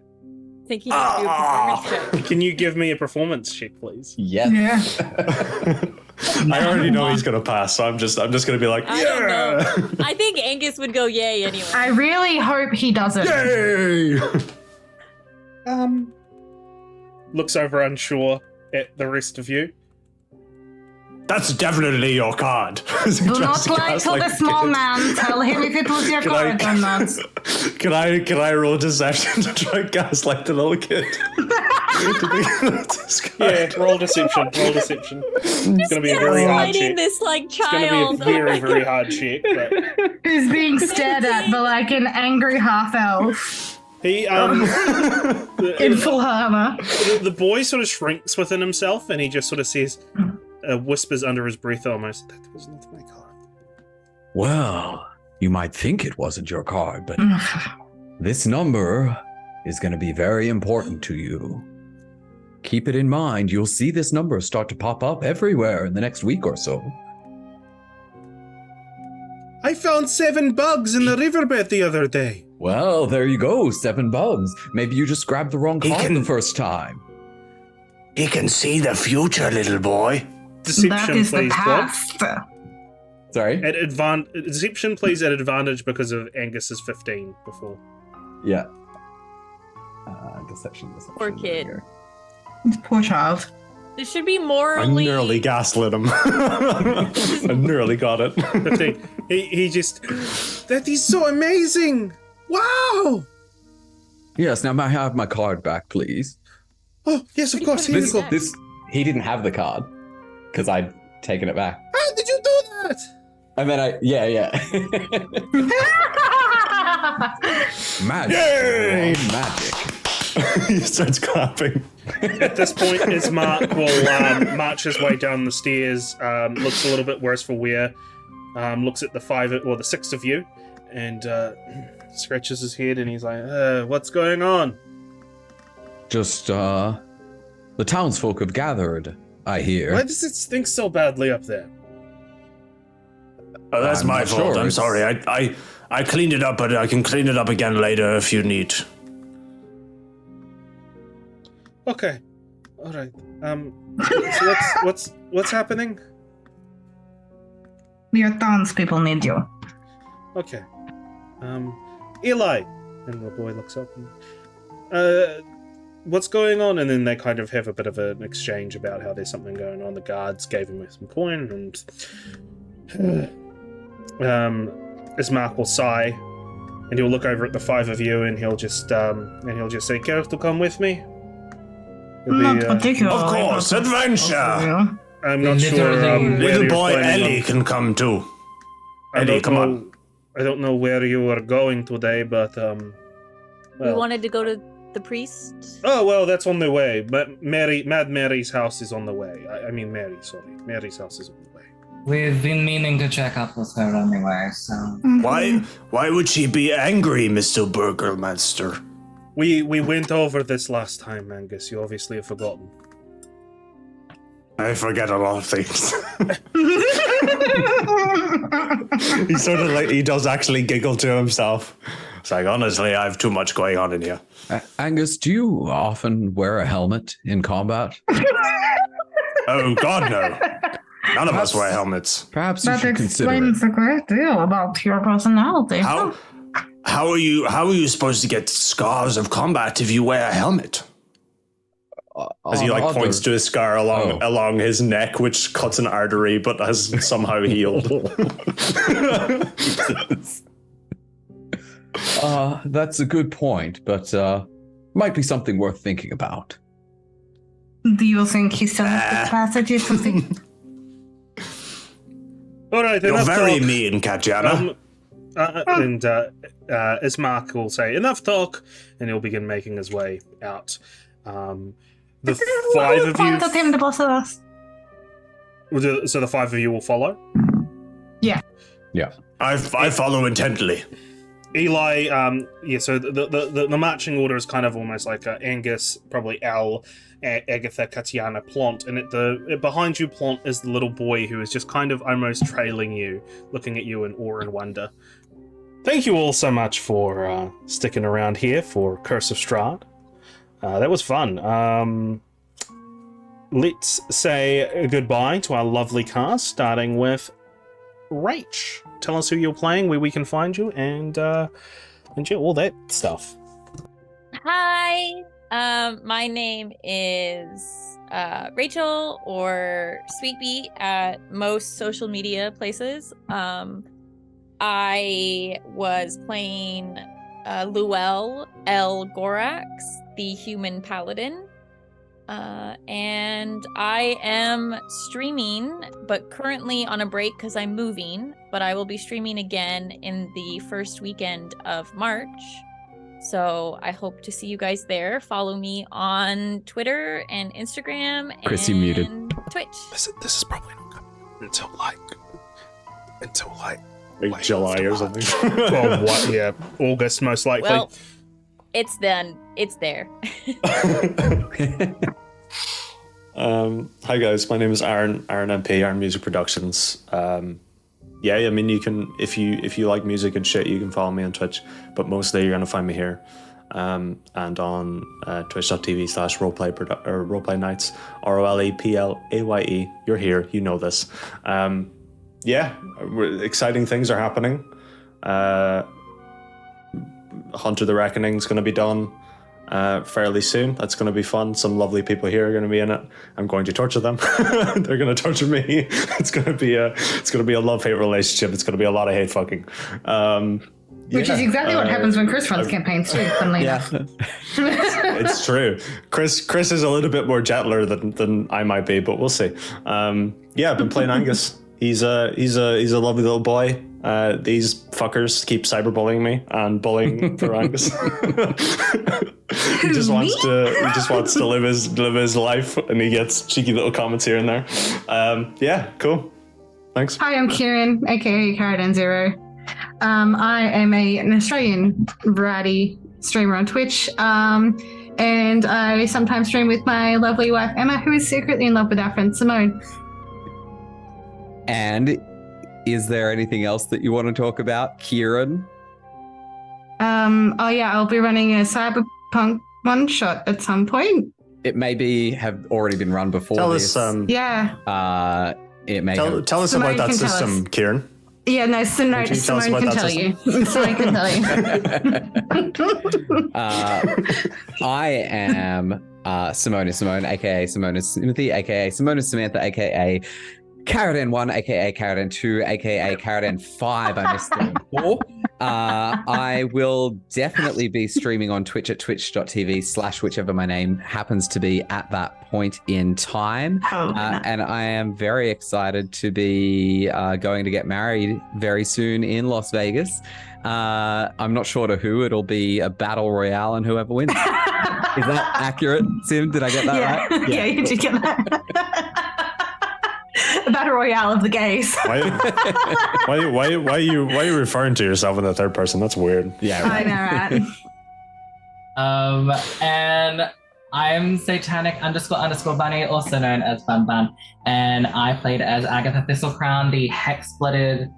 I think you need to do a performance check. Can you give me a performance check, please? Yes. Yeah. I already know he's gonna pass, so I'm just gonna be like, I yeah. don't know. I think Angus would go yay anyway. I really hope he doesn't. Yay! Looks over unsure at the rest of you. That's definitely your card. Do not lie to the small man. Tell him if it was your card or not. Can I roll deception to try and gaslight the little kid? Yeah, roll deception. Roll deception. It's gonna be a very hard Gaslighting check. this like It's gonna child. be a very, very hard check. But Who's being stared at by like an angry half elf he in full armor. the boy sort of shrinks within himself, and he just sort of says, whispers under his breath almost, "That was not my card." Well, you might think it wasn't your card, but this number is going to be very important to you. Keep it in mind. You'll see this number start to pop up everywhere in the next week or so. I found 7 bugs in the riverbed the other day. Well, there you go. 7 bugs. Maybe you just grabbed the wrong card the first time. He can see the future, little boy. Deception, That is the please, Plont. past. Sorry? At deception, please, at advantage because of Angus's 15 before. Yeah. Deception. Poor kid. Here. Poor child. This should be I morally. nearly gaslit him. I nearly got it. 15. He just, that is so amazing. Wow. Yes, now may I have my card back, please? Oh, yes, of course. Here you go. He didn't have the card because I'd taken it back. How did you do that? And then magic. Yay! Magic. He starts clapping. At this point, as Mark will march his way down the stairs, looks a little bit worse for wear, looks at the 6 of you, and scratches his head, and he's like, "What's going on?" Just, the townsfolk have gathered, I hear. Why does it stink so badly up there? Oh, that's I'm my not fault. sure. I'm sorry. I cleaned it up, but I can clean it up again later if you need. Okay. All right. So what's happening? Your townspeople need you. Okay. Eli. And the boy looks up. And, what's going on? And then they kind of have a bit of an exchange about how there's something going on. The guards gave him some coin, and Ismark will sigh, and he'll look over at the five of you, and he'll just say, "Care to come with me?" Not particularly. Of course, adventure. I'm not sure. Little boy Ellie can come too. Ellie, come on. I don't know where you are going today, but We wanted to go to the priest. Oh well, that's on the way. But Mad Mary's house is on the way. I mean Mary, sorry. Mary's house is on the way. We've been meaning to check up with her anyway, so... Why would she be angry, Mr. Burgomaster? We went over this last time, Angus. You obviously have forgotten. I forget a lot of things. He does actually giggle to himself. It's like, honestly, I have too much going on in here. Angus, do you often wear a helmet in combat? Oh, God, no. None of us wear helmets. Perhaps you That should consider explains it. a great deal about your personality. How are you supposed to get scars of combat if you wear a helmet? As he points to a scar along his neck, which cuts an artery but has somehow healed. That's a good point, but might be something worth thinking about. Do you think he still has the capacity to think? All right, You're enough very talk. mean, Katyana. And Ismark will say, "Enough talk," and he'll begin making his way out. The five of Point at him, the boss of us. you. So the five of you will follow. Yeah. I follow intently. Eli, so the marching order is kind of almost like Angus, probably Al, Agitha, Katyana, Plont, and behind you, Plont, is the little boy who is just kind of almost trailing you, looking at you in awe and wonder. Thank you all so much for sticking around here for Curse of Strahd. That was fun. Let's say goodbye to our lovely cast, starting with Rach. Tell us who you're playing, where we can find you, and yeah, all that stuff. Hi, my name is Rachel, or SwtBeat at most social media places. I was playing Luelle Goreaxe, the human paladin. And I am streaming, but currently on a break because I'm moving, but I will be streaming again in the first weekend of March. So I hope to see you guys there. Follow me on Twitter and Instagram Chris, and you muted. Twitch. This is probably not coming until like July or something. well, what? Yeah, August most likely. Well, it's then. It's there. Hi guys, my name is Aaron MP, AranMusicProductions. Yeah, I mean, you can, if you like music and shit, you can follow me on Twitch, but mostly you're gonna find me here, and on twitch.tv/Role Playe Nights, ROLEPLAYE. You're here, you know this. Yeah, exciting things are happening. Hunter the Reckoning's going to be done fairly soon. That's going to be fun. Some lovely people here are going to be in it. I'm going to torture them. They're going to torture me. It's going to be a love-hate relationship. It's going to be a lot of hate fucking. Which is exactly what happens when Chris runs campaigns too, funnily enough. It's true. Chris is a little bit more gentler than I might be, but we'll see. Yeah, I've been playing Angus. He's a lovely little boy. These fuckers keep cyberbullying me and bullying for Angus. He just wants to live his life, and he gets cheeky little comments here and there. Yeah, cool. Thanks. Hi, I'm Kieran, aka KaradanZero. I am an Australian variety streamer on Twitch, and I sometimes stream with my lovely wife Emma, who is secretly in love with our friend Simone. And is there anything else that you want to talk about, Kieran? Oh yeah, I'll be running a cyberpunk one shot at some point. It may have already been run before Tell this. us. It may Tell us Simone about that can tell system, us. Kieran. Yeah, no, Simone Can you tell us about can that tell you. Simone can tell you. I am SimoneIsSimone, aka SimoneIsSimothy, aka SimoneIsSamantha, aka Karadan1, aka Karadan2, aka Karadan5. I missed 3 and 4. I will definitely be streaming on Twitch at twitch.tv/whichever my name happens to be at that point in time. And I am very excited to be going to get married very soon in Las Vegas. I'm not sure to who. It'll be a battle royale and whoever wins. Is that accurate, Sim? Did I get that right? Yeah, you did get that. A battle royale of the gays. Why are you referring to yourself in the third person? That's weird. Yeah, right. I know, right? And I'm Satanic__Bunny, also known as Bun Bun, and I played as Agitha Thistlecrown, the hex-blooded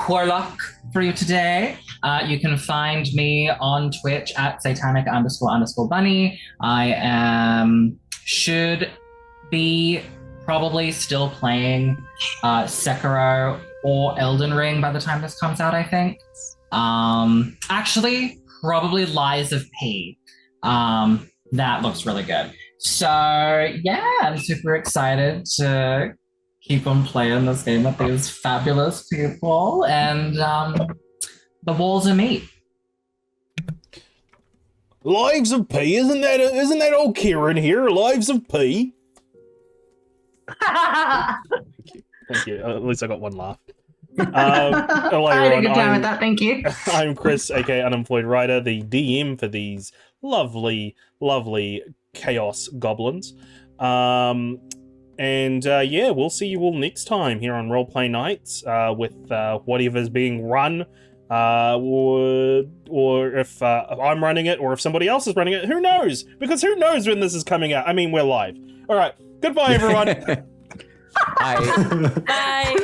warlock for you today. You can find me on Twitch at Satanic__Bunny. I should be probably still playing Sekiro or Elden Ring by the time this comes out, I think. Actually, probably Lies of P. That looks really good. So yeah, I'm super excited to keep on playing this game with these fabulous people, and the walls are me. Lives of P, isn't that old Kieran here? Lives of P. Thank you. At least I got one laugh. Hello, I had a everyone. good time with that, thank you. I'm Chris, aka Unemployed Writer, the DM for these lovely, lovely chaos goblins. And yeah, we'll see you all next time here on Role Play Nights with whatever's being run. Or if I'm running it, or if somebody else is running it, who knows? Because who knows when this is coming out? I mean, we're live. All right, goodbye, everyone. Bye. Bye.